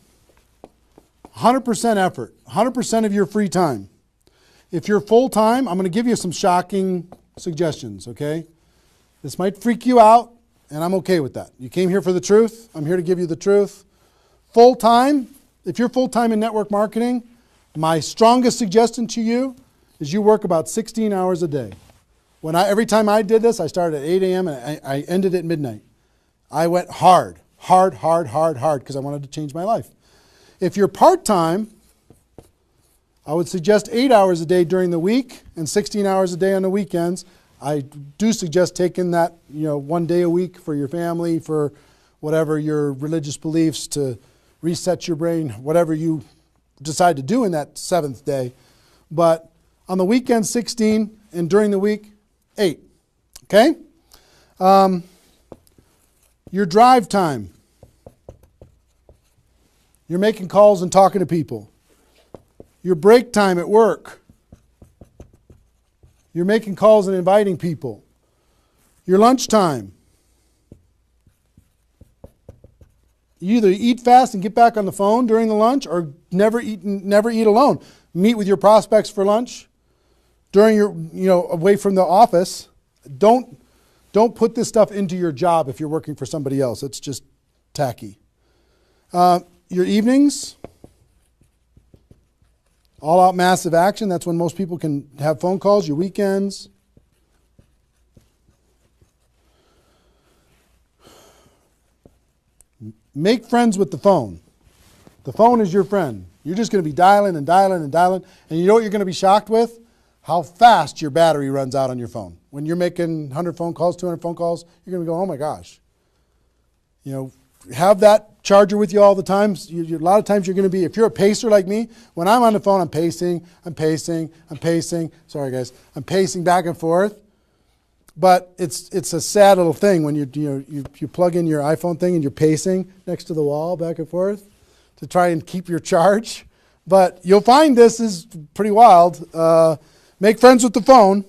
Speaker 3: 100% effort, 100% of your free time. If you're full-time, I'm going to give you some shocking suggestions, okay? This might freak you out, and I'm okay with that. You came here for the truth. I'm here to give you the truth. Full-time, if you're full-time in network marketing, my strongest suggestion to you is you work about 16 hours a day. Every time I did this, I started at 8 a.m. and I ended at midnight. I went hard because I wanted to change my life. If you're part-time, I would suggest 8 hours a day during the week and 16 hours a day on the weekends. I do suggest taking that, 1 day a week for your family, for whatever your religious beliefs, to reset your brain, whatever you decide to do in that 7th day. But on the weekend, 16, and during the week, 8. Okay? Your drive time. You're making calls and talking to people. Your break time at work. You're making calls and inviting people. Your lunch time. You either eat fast and get back on the phone during the lunch, or never eat alone. Meet with your prospects for lunch. During your, away from the office. Don't put this stuff into your job if you're working for somebody else. It's just tacky. Your evenings, all out massive action. That's when most people can have phone calls. Your weekends. Make friends with the phone. The phone is your friend. You're just going to be dialing and dialing and dialing. And you know what you're going to be shocked with? How fast your battery runs out on your phone. When you're making 100 phone calls, 200 phone calls, you're going to go, oh my gosh. Have that charger with you all the time. A lot of times you're going to be, if you're a pacer like me, when I'm on the phone, I'm pacing. Sorry guys. I'm pacing back and forth. But it's a sad little thing when you plug in your iPhone thing and you're pacing next to the wall back and forth to try and keep your charge. But you'll find this is pretty wild. Make friends with the phone.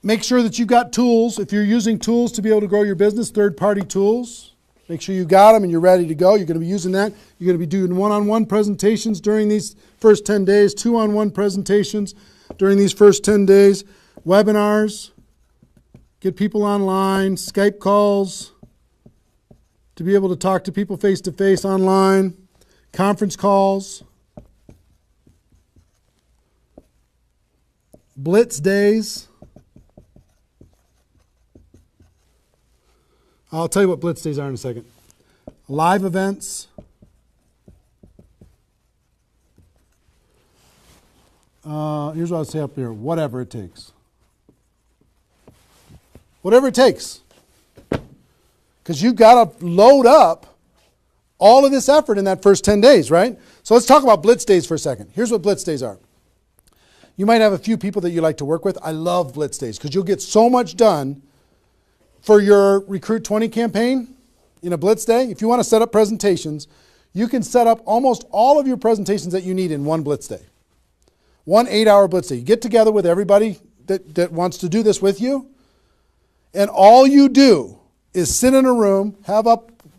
Speaker 3: Make sure that you've got tools. If you're using tools to be able to grow your business, third-party tools, Make sure you got them and you're ready to go. You're going to be using that. You're going to be doing one-on-one presentations during these first 10 days, two-on-one presentations during these first 10 days, webinars, get people online, Skype calls, to be able to talk to people face-to-face online, conference calls, blitz days. I'll tell you what blitz days are in a second. Live events. Here's what I'll say up here. Whatever it takes. Whatever it takes. Because you've got to load up all of this effort in that first 10 days, right? So let's talk about blitz days for a second. Here's what blitz days are. You might have a few people that you like to work with. I love blitz days because you'll get so much done for your Recruit 20 campaign in a blitz day. If you want to set up presentations, you can set up almost all of your presentations that you need in one blitz day. 1 8-hour blitz day. You get together with everybody that wants to do this with you, and all you do is sit in a room, have a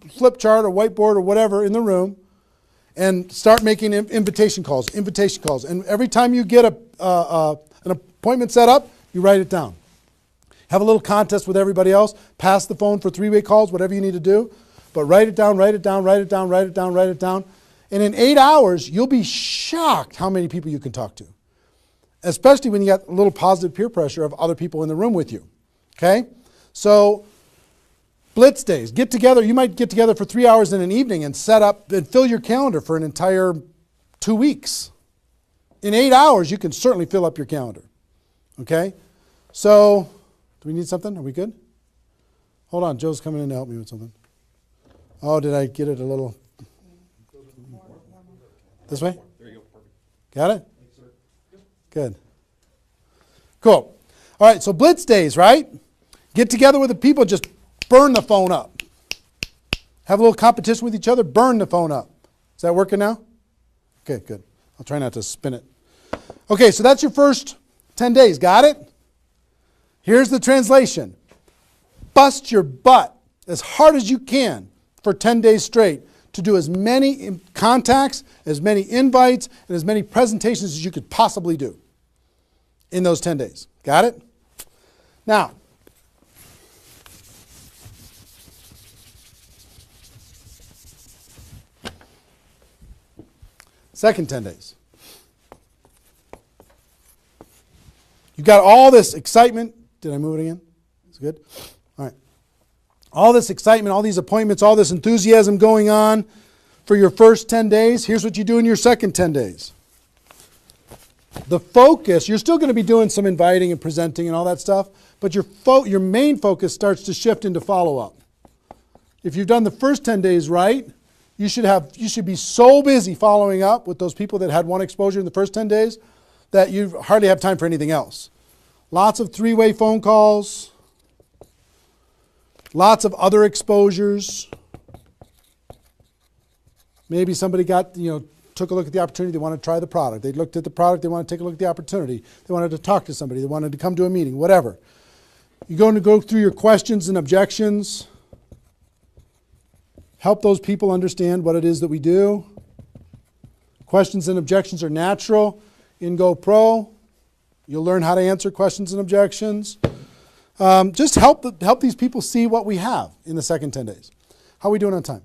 Speaker 3: flip chart or whiteboard or whatever in the room, and start making invitation calls. And every time you get an appointment set up, you write it down. Have a little contest with everybody else. Pass the phone for 3-way calls, whatever you need to do. But write it down, write it down, write it down, write it down, write it down. And in 8 hours, you'll be shocked how many people you can talk to. Especially when you got a little positive peer pressure of other people in the room with you. Okay? So, blitz days. Get together. You might get together for 3 hours in an evening and set up and fill your calendar for an entire 2 weeks. In 8 hours, you can certainly fill up your calendar. Okay? So, do we need something? Are we good? Hold on. Joe's coming in to help me with something. Oh, did I get it a little? This way?
Speaker 2: There you go. Perfect.
Speaker 3: Got it? Good. Cool. All right, so blitz days, right? Get together with the people, just burn the phone up. Have a little competition with each other, burn the phone up. Is that working now? Okay, good. I'll try not to spin it. Okay, so that's your first 10 days. Got it? Here's the translation. Bust your butt as hard as you can for 10 days straight to do as many contacts, as many invites, and as many presentations as you could possibly do in those 10 days. Got it? Now, second 10 days. You got all this excitement. Did I move it again? It's good? All right. All this excitement, all these appointments, all this enthusiasm going on for your first 10 days. Here's what you do in your second 10 days. The focus, you're still going to be doing some inviting and presenting and all that stuff, but your main focus starts to shift into follow-up. If you've done the first 10 days right, you should be so busy following up with those people that had one exposure in the first 10 days that you hardly have time for anything else. Lots of 3-way phone calls, lots of other exposures. Maybe somebody took a look at the opportunity, they want to try the product. They looked at the product, they want to take a look at the opportunity. They wanted to talk to somebody, they wanted to come to a meeting, whatever. You're going to go through your questions and objections. Help those people understand what it is that we do. Questions and objections are natural in GoPro. You'll learn how to answer questions and objections. Just help these people see what we have in the second 10 days. How are we doing on time?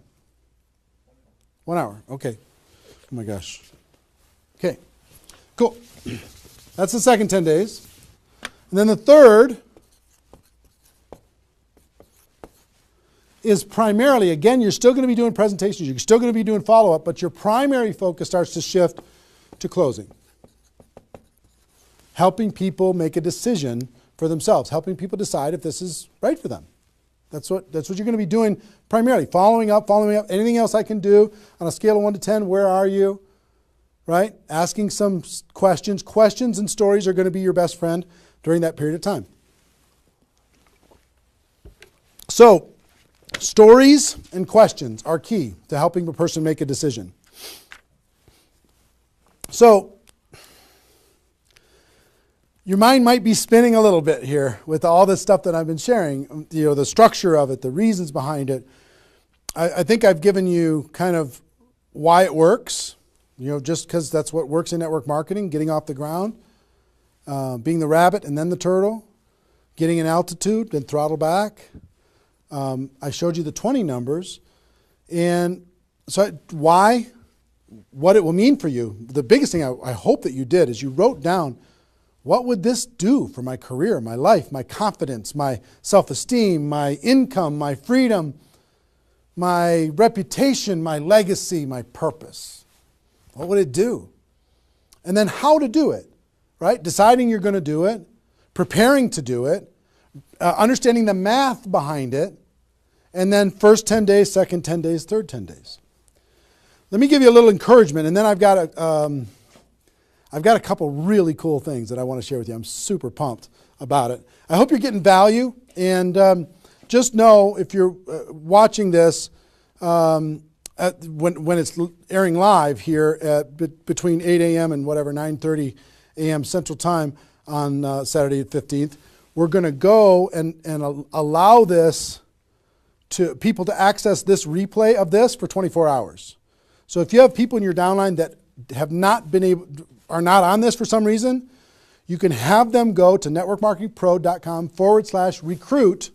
Speaker 3: 1 hour. Okay. Oh my gosh. Okay. Cool. That's the second 10 days. And then the third is primarily, again, you're still going to be doing presentations, you're still going to be doing follow-up, but your primary focus starts to shift to closing. Helping people make a decision for themselves, helping people decide if this is right for them. That's what you're going to be doing primarily, following up. Anything else I can do on a scale of 1 to 10, where are you? Right? Asking some questions. Questions and stories are going to be your best friend during that period of time. So, stories and questions are key to helping a person make a decision. So, your mind might be spinning a little bit here with all this stuff that I've been sharing, the structure of it, the reasons behind it. I think I've given you kind of why it works, just because that's what works in network marketing, getting off the ground, being the rabbit and then the turtle, getting an altitude, then throttle back. I showed you the 20 numbers. And so why, what it will mean for you. The biggest thing I hope that you did is you wrote down, what would this do for my career, my life, my confidence, my self-esteem, my income, my freedom, my reputation, my legacy, my purpose? What would it do? And then how to do it, right? Deciding you're going to do it, preparing to do it, understanding the math behind it, and then first 10 days, second 10 days, third 10 days. Let me give you a little encouragement, and then I've got a couple really cool things that I want to share with you. I'm super pumped about it. I hope you're getting value, and just know if you're watching this when it's airing live here at between 8 a.m. and 9:30 a.m. Central Time on Saturday the 15th, we're going to go and allow this to people to access this replay of this for 24 hours. So if you have people in your downline that have not been able, are not on this for some reason, you can have them go to networkmarketingpro.com/recruit.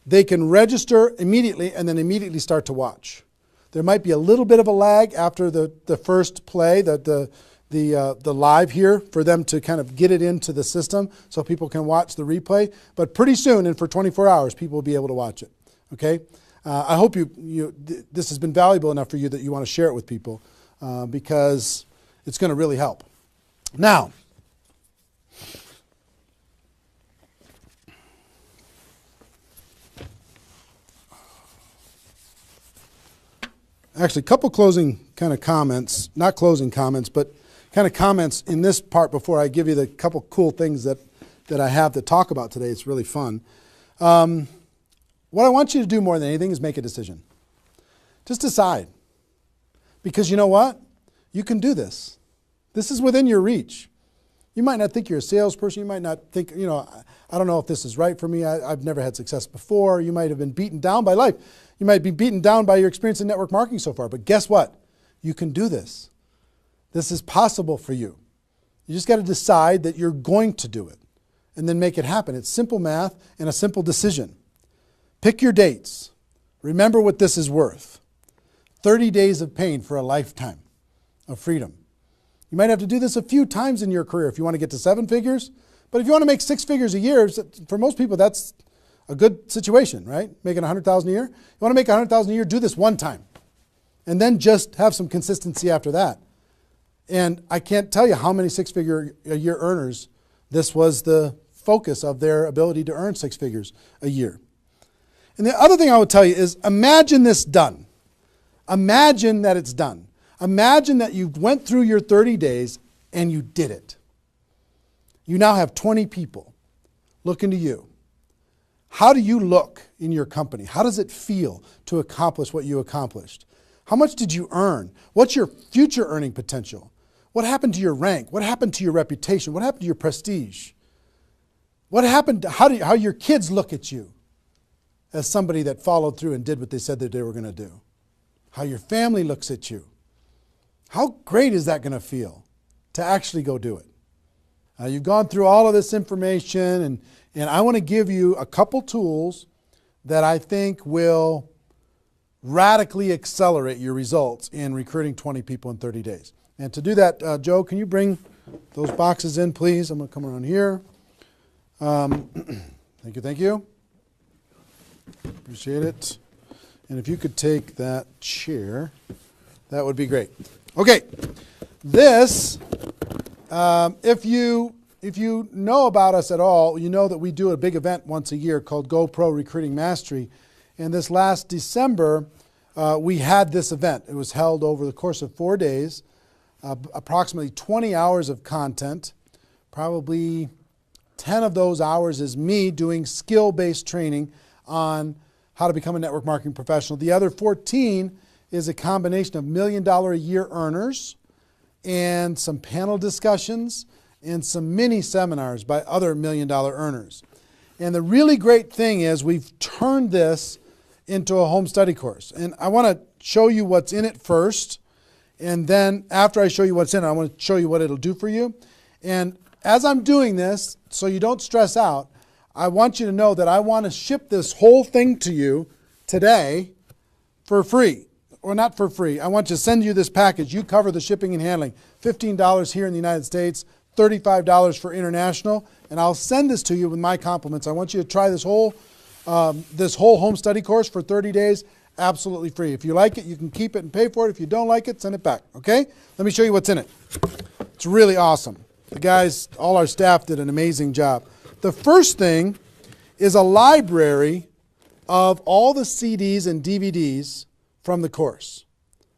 Speaker 3: They can register immediately and then immediately start to watch. There might be a little bit of a lag after the first play, the live here, for them to kind of get it into the system so people can watch the replay. But pretty soon, and for 24 hours, people will be able to watch it. Okay? I hope this has been valuable enough for you that you want to share it with people because it's going to really help. Now, actually, a couple closing kind of comments, not closing comments, but kind of comments in this part before I give you the couple cool things that I have to talk about today. It's really fun. What I want you to do more than anything is make a decision. Just decide. Because you know what? You can do this. This is within your reach. You might not think you're a salesperson. You might not think, I don't know if this is right for me. I've never had success before. You might have been beaten down by life. You might be beaten down by your experience in network marketing so far. But guess what? You can do this. This is possible for you. You just got to decide that you're going to do it and then make it happen. It's simple math and a simple decision. Pick your dates. Remember what this is worth. 30 days of pain for a lifetime of freedom. You might have to do this a few times in your career if you want to get to 7 figures. But if you want to make 6 figures a year, for most people, that's a good situation, right? Making $100,000 a year. You want to make $100,000 a year, do this one time. And then just have some consistency after that. And I can't tell you how many 6-figure a year earners this was the focus of their ability to earn 6 figures a year. And the other thing I would tell you is imagine this done. Imagine that it's done. Imagine that you went through your 30 days and you did it. You now have 20 people looking to you. How do you look in your company? How does it feel to accomplish what you accomplished? How much did you earn? What's your future earning potential? What happened to your rank? What happened to your reputation? What happened to your prestige? What happened to how your kids look at you as somebody that followed through and did what they said that they were going to do? How your family looks at you. How great is that going to feel to actually go do it? You've gone through all of this information, and I want to give you a couple tools that I think will radically accelerate your results in recruiting 20 people in 30 days. And to do that, Joe, can you bring those boxes in, please? I'm going to come around here. Thank you. Appreciate it. And if you could take that chair, that would be great. Okay, this, if you know about us at all, you know that we do a big event once a year called GoPro Recruiting Mastery. And this last December, we had this event. It was held over the course of 4 days, approximately 20 hours of content. Probably 10 of those hours is me doing skill-based training on how to become a network marketing professional. The other 14 is a combination of $1 million a year earners and some panel discussions and some mini seminars by other $1 million earners. And the really great thing is we've turned this into a home study course. And I want to show you what's in it first. And then after I show you what's in it, I want to show you what it'll do for you. And as I'm doing this, so you don't stress out, I want you to know that I want to ship this whole thing to you today for free. Or not for free. I want to send you this package. You cover the shipping and handling. $15 here in the United States, $35 for international. And I'll send this to you with my compliments. I want you to try this whole home study course for 30 days, absolutely free. If you like it, you can keep it and pay for it. If you don't like it, send it back, okay? Let me show you what's in it. It's really awesome. The guys, all our staff did an amazing job. The first thing is a library of all the CDs and DVDs from the course.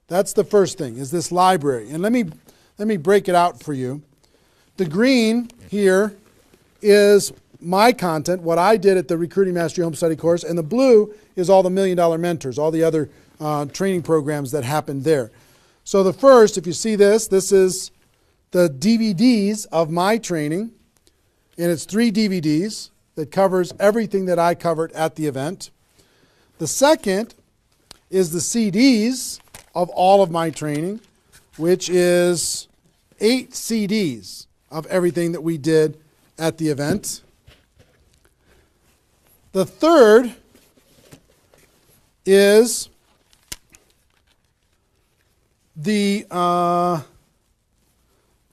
Speaker 3: That's the first thing, is this library. And let me break it out for you. The green here is my content, what I did at the Recruiting Mastery Home Study course, and the blue is all the $1 Million Mentors, all the other training programs that happened there. So the first, if you see this is the DVDs of my training, and it's 3 DVDs that covers everything that I covered at the event. The second is the CDs of all of my training, which is 8 CDs of everything that we did at the event. The third is here's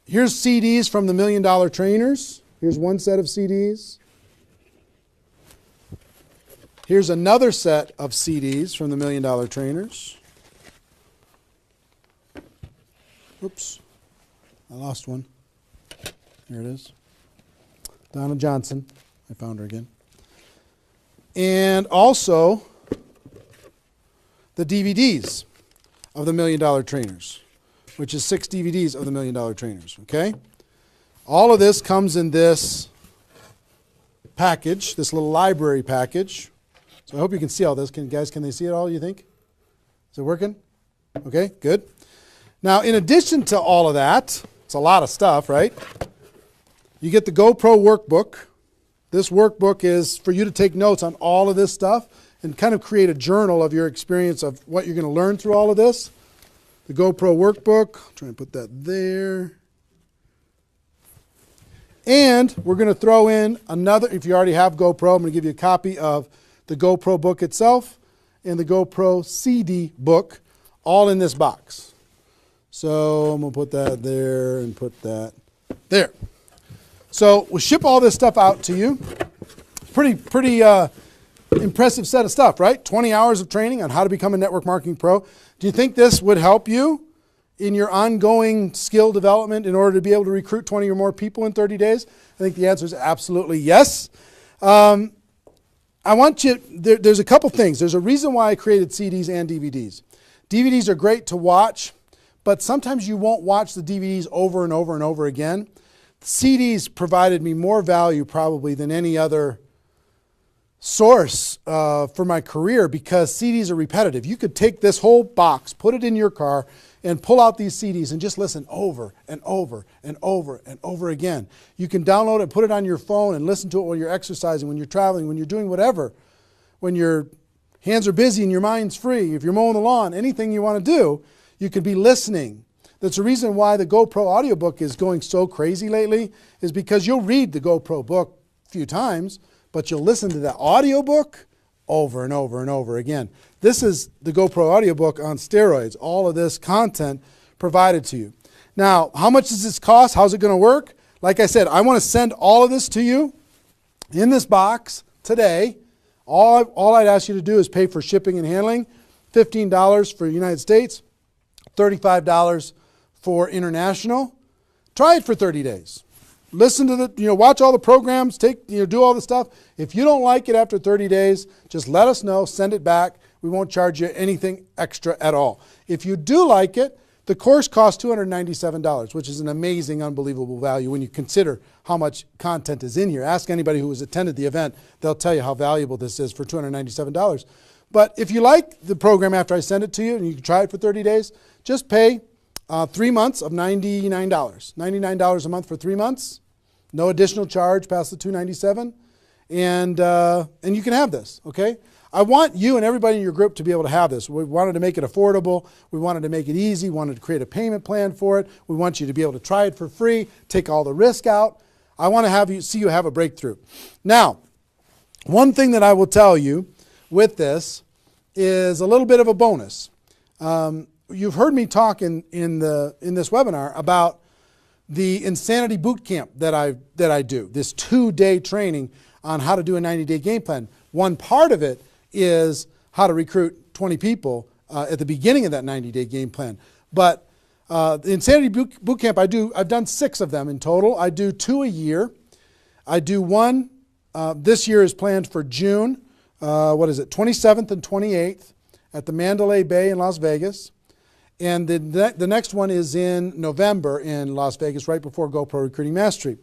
Speaker 3: CDs from the $1 Million Trainers. Here's one set of CDs. Here's another set of CDs from the $1 Million Trainers. Oops, I lost one. Here it is. Donna Johnson. I found her again. And also the DVDs of the $1 Million Trainers, which is 6 DVDs of the $1 Million Trainers, okay? All of this comes in this package, this little library package. So I hope you can see all this. Can they see it all, you think? Is it working? Okay, good. Now, in addition to all of that, it's a lot of stuff, right? You get the GoPro workbook. This workbook is for you to take notes on all of this stuff and kind of create a journal of your experience of what you're going to learn through all of this. The GoPro workbook, I'll try and put that there. And we're going to throw in another, if you already have GoPro, I'm going to give you a copy of the GoPro book itself and the GoPro CD book, all in this box. So I'm going to put that there and put that there. So we'll ship all this stuff out to you. Pretty impressive set of stuff, right? 20 hours of training on how to become a network marketing pro. Do you think this would help you in your ongoing skill development in order to be able to recruit 20 or more people in 30 days? I think the answer is absolutely yes. I want you, there's a couple things. There's a reason why I created CDs and DVDs. DVDs are great to watch, but sometimes you won't watch the DVDs over and over and over again. CDs provided me more value probably than any other source for my career because CDs are repetitive. You could take this whole box, put it in your car, and pull out these CDs and just listen over and over and over and over again. You can download it, put it on your phone, and listen to it while you're exercising, when you're traveling, when you're doing whatever. When your hands are busy and your mind's free, if you're mowing the lawn, anything you want to do, you could be listening. That's the reason why the GoPro audiobook is going so crazy lately, is because you'll read the GoPro book a few times, but you'll listen to the audiobook over and over and over again. This is the GoPro audiobook on steroids, all of this content provided to you. Now, how much does this cost? How's it going to work? Like I said, I want to send all of this to you in this box today. All I'd ask you to do is pay for shipping and handling, $15 for the United States, $35 for international. Try it for 30 days. Listen to watch all the programs, do all the stuff. If you don't like it after 30 days, just let us know, send it back. We won't charge you anything extra at all. If you do like it, the course costs $297, which is an amazing, unbelievable value when you consider how much content is in here. Ask anybody who has attended the event. They'll tell you how valuable this is for $297. But if you like the program after I send it to you and you can try it for 30 days, just pay 3 months of $99. $99 a month for 3 months. No additional charge past the $297. and you can have this, okay? I want you and everybody in your group to be able to have this. We wanted to make it affordable. We wanted to make it easy. We wanted to create a payment plan for it. We want you to be able to try it for free, take all the risk out. I want to see you have a breakthrough. Now, one thing that I will tell you with this is a little bit of a bonus. You've heard me talk in this webinar about the Insanity Boot Camp that I do, this 2-day training on how to do a 90-day game plan. One part of it is how to recruit 20 people at the beginning of that 90-day game plan. But the Insanity Boot Camp, I've done 6 of them in total. I do 2 a year. I do one, this year is planned for June, 27th and 28th at the Mandalay Bay in Las Vegas. And the next one is in November in Las Vegas, right before GoPro Recruiting Mastery.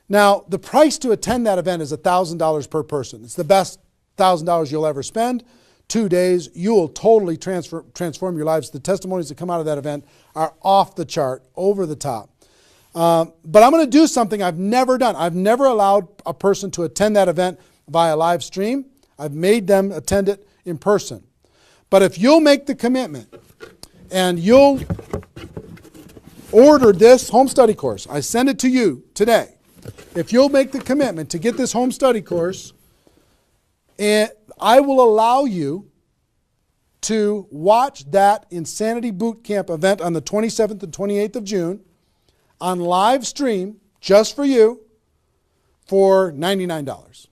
Speaker 3: Now, the price to attend that event is $1,000 per person. It's the best $1,000 you'll ever spend. 2 days, you will totally transform your lives. The testimonies that come out of that event are off the chart, over the top. But I'm going to do something I've never done. I've never allowed a person to attend that event via live stream. I've made them attend it in person. But if you'll make the commitment and you'll order this home study course, I send it to you today. If you'll make the commitment to get this home study course, and I will allow you to watch that Insanity Boot Camp event on the 27th and 28th of June on live stream just for you for $99.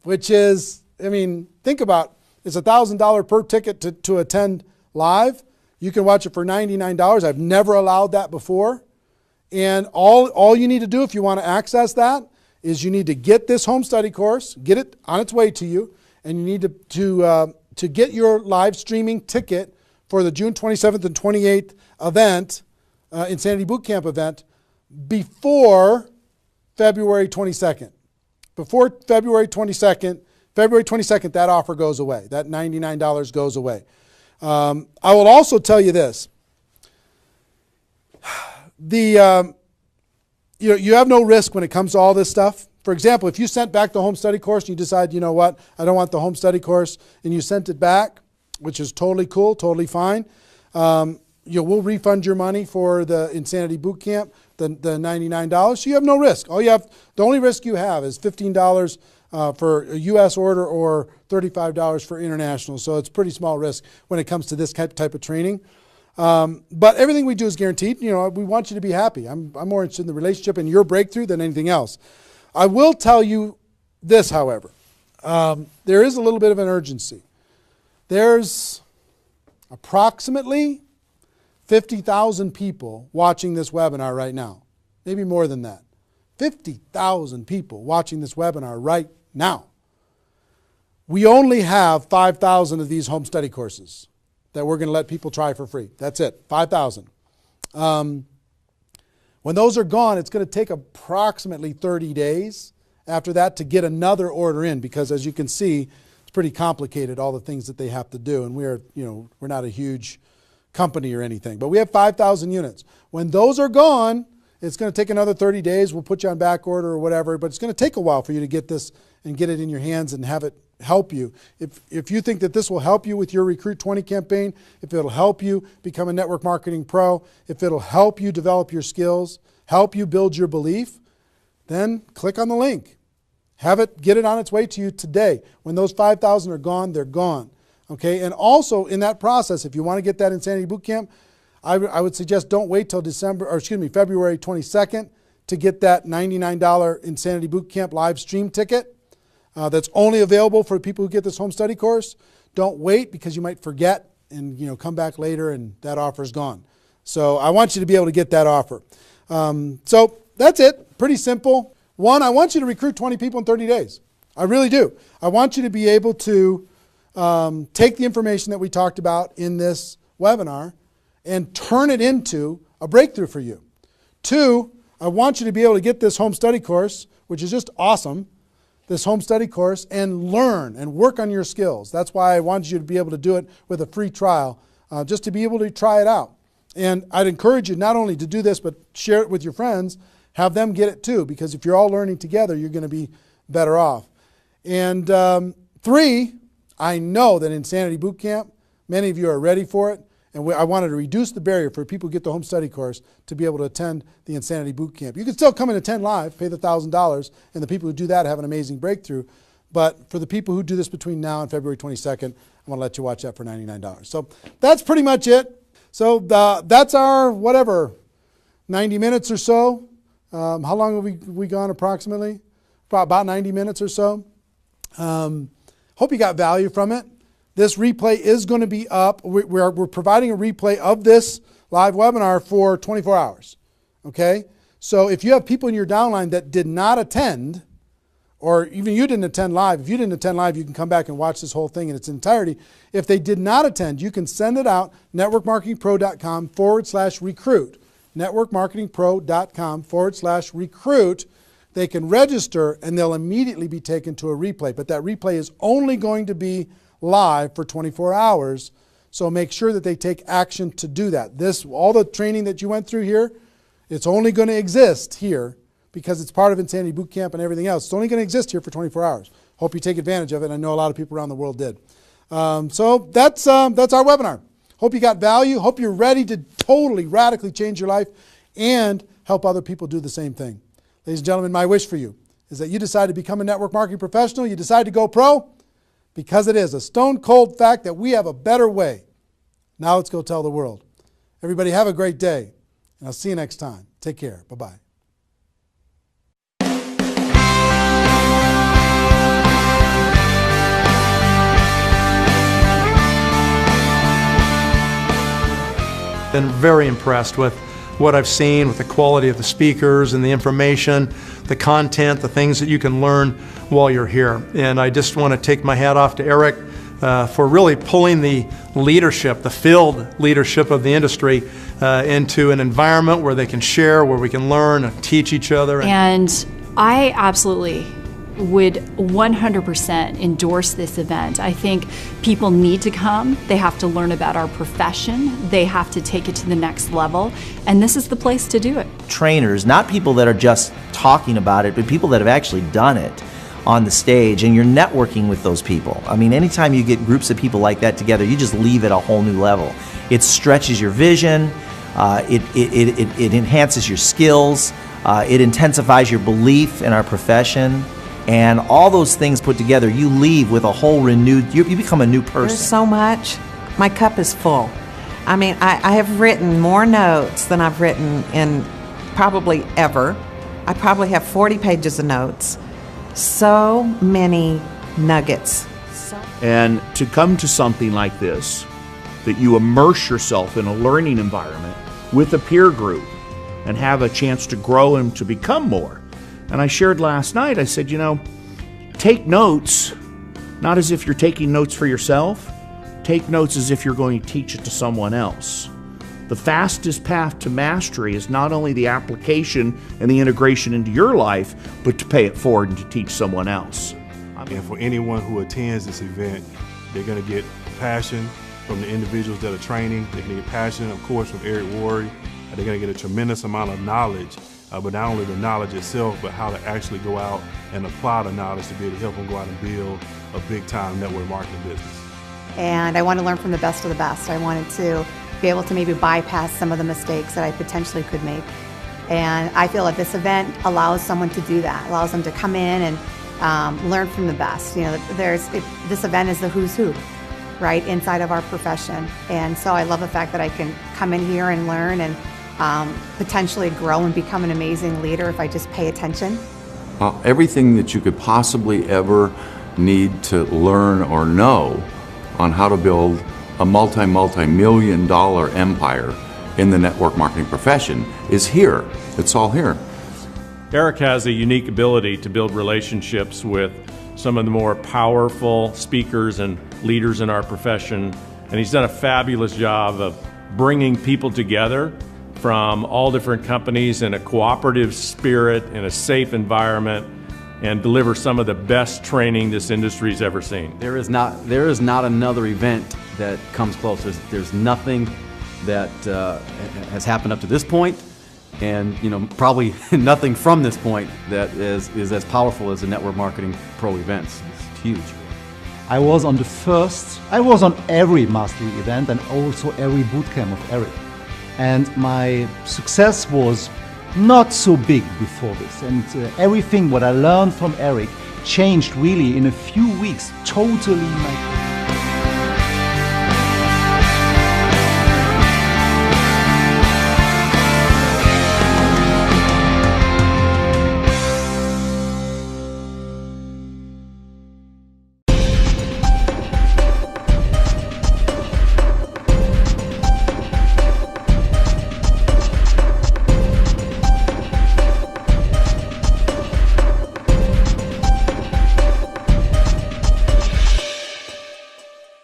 Speaker 3: Which is, I mean, think about, it's $1,000 per ticket to attend live. You can watch it for $99. I've never allowed that before. And all you need to do if you want to access that is you need to get this home study course, get it on its way to you, and you need to get your live streaming ticket for the June 27th and 28th event, Insanity Boot Camp event, before February 22nd. Before February 22nd, that offer goes away. That $99 goes away. I will also tell you this. You have no risk when it comes to all this stuff. For example, if you sent back the home study course and you decide, you know what, I don't want the home study course, and you sent it back, which is totally cool, totally fine. We'll refund your money for the Insanity Boot Camp, the $99. So you have no risk. The only risk you have is $15 for a U.S. order or $35 for international. So it's pretty small risk when it comes to this type of training. But everything we do is guaranteed. We want you to be happy. I'm more interested in the relationship and your breakthrough than anything else. I will tell you this, however. There is a little bit of an urgency. There's approximately 50,000 people watching this webinar right now. Maybe more than that. 50,000 people watching this webinar right now. We only have 5,000 of these home study courses that we're going to let people try for free. That's it, 5,000. When those are gone, it's going to take approximately 30 days after that to get another order in, because as you can see, it's pretty complicated, all the things that they have to do. And we're not a huge company or anything, but we have 5,000 units. When those are gone, it's going to take another 30 days. We'll put you on back order or whatever, but it's going to take a while for you to get this and get it in your hands and have it help you. If you think that this will help you with your Recruit 20 campaign, if it'll help you become a network marketing pro, if it'll help you develop your skills, help you build your belief, then click on the link. Get it on its way to you today. When those 5,000 are gone, they're gone. Okay, and also in that process, if you want to get that Insanity Boot Camp, I would suggest don't wait till February 22nd to get that $99 Insanity Boot Camp live stream ticket. That's only available for people who get this home study course. Don't wait, because you might forget and come back later and that offer's gone. So I want you to be able to get that offer. So that's it. Pretty simple. One, I want you to recruit 20 people in 30 days. I really do. I want you to be able to take the information that we talked about in this webinar and turn it into a breakthrough for you. Two, I want you to be able to get this home study course, which is just awesome, this home study course, and learn and work on your skills. That's why I wanted you to be able to do it with a free trial, just to be able to try it out. And I'd encourage you not only to do this, but share it with your friends, have them get it too, because if you're all learning together, you're going to be better off. And 3, I know that Insanity Boot Camp, many of you are ready for it. And I wanted to reduce the barrier for people who get the home study course to be able to attend the Insanity Boot Camp. You can still come and attend live, pay the $1,000, and the people who do that have an amazing breakthrough. But for the people who do this between now and February 22nd, I want to let you watch that for $99. So that's pretty much it. So that's our, 90 minutes or so. How long have we gone approximately? About 90 minutes or so. Hope you got value from it. This replay is going to be up. We're providing a replay of this live webinar for 24 hours. Okay? So if you have people in your downline that did not attend, or even you didn't attend live, if you didn't attend live, you can come back and watch this whole thing in its entirety. If they did not attend, you can send it out, networkmarketingpro.com/recruit. networkmarketingpro.com/recruit. They can register and they'll immediately be taken to a replay. But that replay is only going to be live for 24 hours. So make sure that they take action to do that. All the training that you went through here, it's only going to exist here because it's part of Insanity Boot Camp and everything else. It's only going to exist here for 24 hours. Hope you take advantage of it. I know a lot of people around the world did. So that's our webinar. Hope you got value. Hope you're ready to totally, radically change your life and help other people do the same thing. Ladies and gentlemen, my wish for you is that you decide to become a network marketing professional. You decide to go pro because it is a stone cold fact that we have a better way. Now let's go tell the world. Everybody have a great day, and I'll see you next time. Take care. Bye-bye.
Speaker 2: Been very impressed with what I've seen, with the quality of the speakers and the information, the content, the things that you can learn while you're here. And I just want to take my hat off to Eric for really pulling the leadership, the field leadership of the industry into an environment where they can share, where we can learn and teach each other.
Speaker 4: And I absolutely would 100% endorse this event. I think people need to come. They have to learn about our profession. They have to take it to the next level. And this is the place to do it.
Speaker 5: Trainers, not people that are just talking about it, but people that have actually done it on the stage, and you're networking with those people. I mean, anytime you get groups of people like that together, you just leave at a whole new level. It stretches your vision, it enhances your skills, it intensifies your belief in our profession. And all those things put together, you leave with a whole renewed, you become a new person.
Speaker 6: There's so much. My cup is full. I mean, I have written more notes than I've written in probably ever. I probably have 40 pages of notes. So many nuggets.
Speaker 7: And to come to something like this, that you immerse yourself in a learning environment with a peer group and have a chance to grow and to become more. And I shared last night, I said, take notes, not as if you're taking notes for yourself. Take notes as if you're going to teach it to someone else. The fastest path to mastery is not only the application and the integration into your life, but to pay it forward and to teach someone else.
Speaker 8: And for anyone who attends this event, they're going to get passion from the individuals that are training. They're going to get passion, of course, from Eric Worre. They're going to get a tremendous amount of knowledge. But not only the knowledge itself, but how to actually go out and apply the knowledge to be able to help them go out and build a big-time network marketing business.
Speaker 9: And I want to learn from the best of the best. I wanted to be able to maybe bypass some of the mistakes that I potentially could make. And I feel that this event allows someone to do that, allows them to come in and learn from the best. This event is the who's who, right, inside of our profession. And so I love the fact that I can come in here and learn and potentially grow and become an amazing leader if I just pay attention.
Speaker 10: Everything that you could possibly ever need to learn or know on how to build a multi-million dollar empire in the network marketing profession is here. It's all here.
Speaker 11: Eric has a unique ability to build relationships with some of the more powerful speakers and leaders in our profession, and he's done a fabulous job of bringing people together from all different companies in a cooperative spirit, in a safe environment, and deliver some of the best training this industry's ever seen.
Speaker 12: There is not another event that comes close. There's nothing that has happened up to this point and probably nothing from this point that is as powerful as the Network Marketing Pro events. It's huge.
Speaker 13: I was on every mastery event and also every bootcamp of Eric. And my success was not so big before this. And everything what I learned from Eric changed really in a few weeks, totally my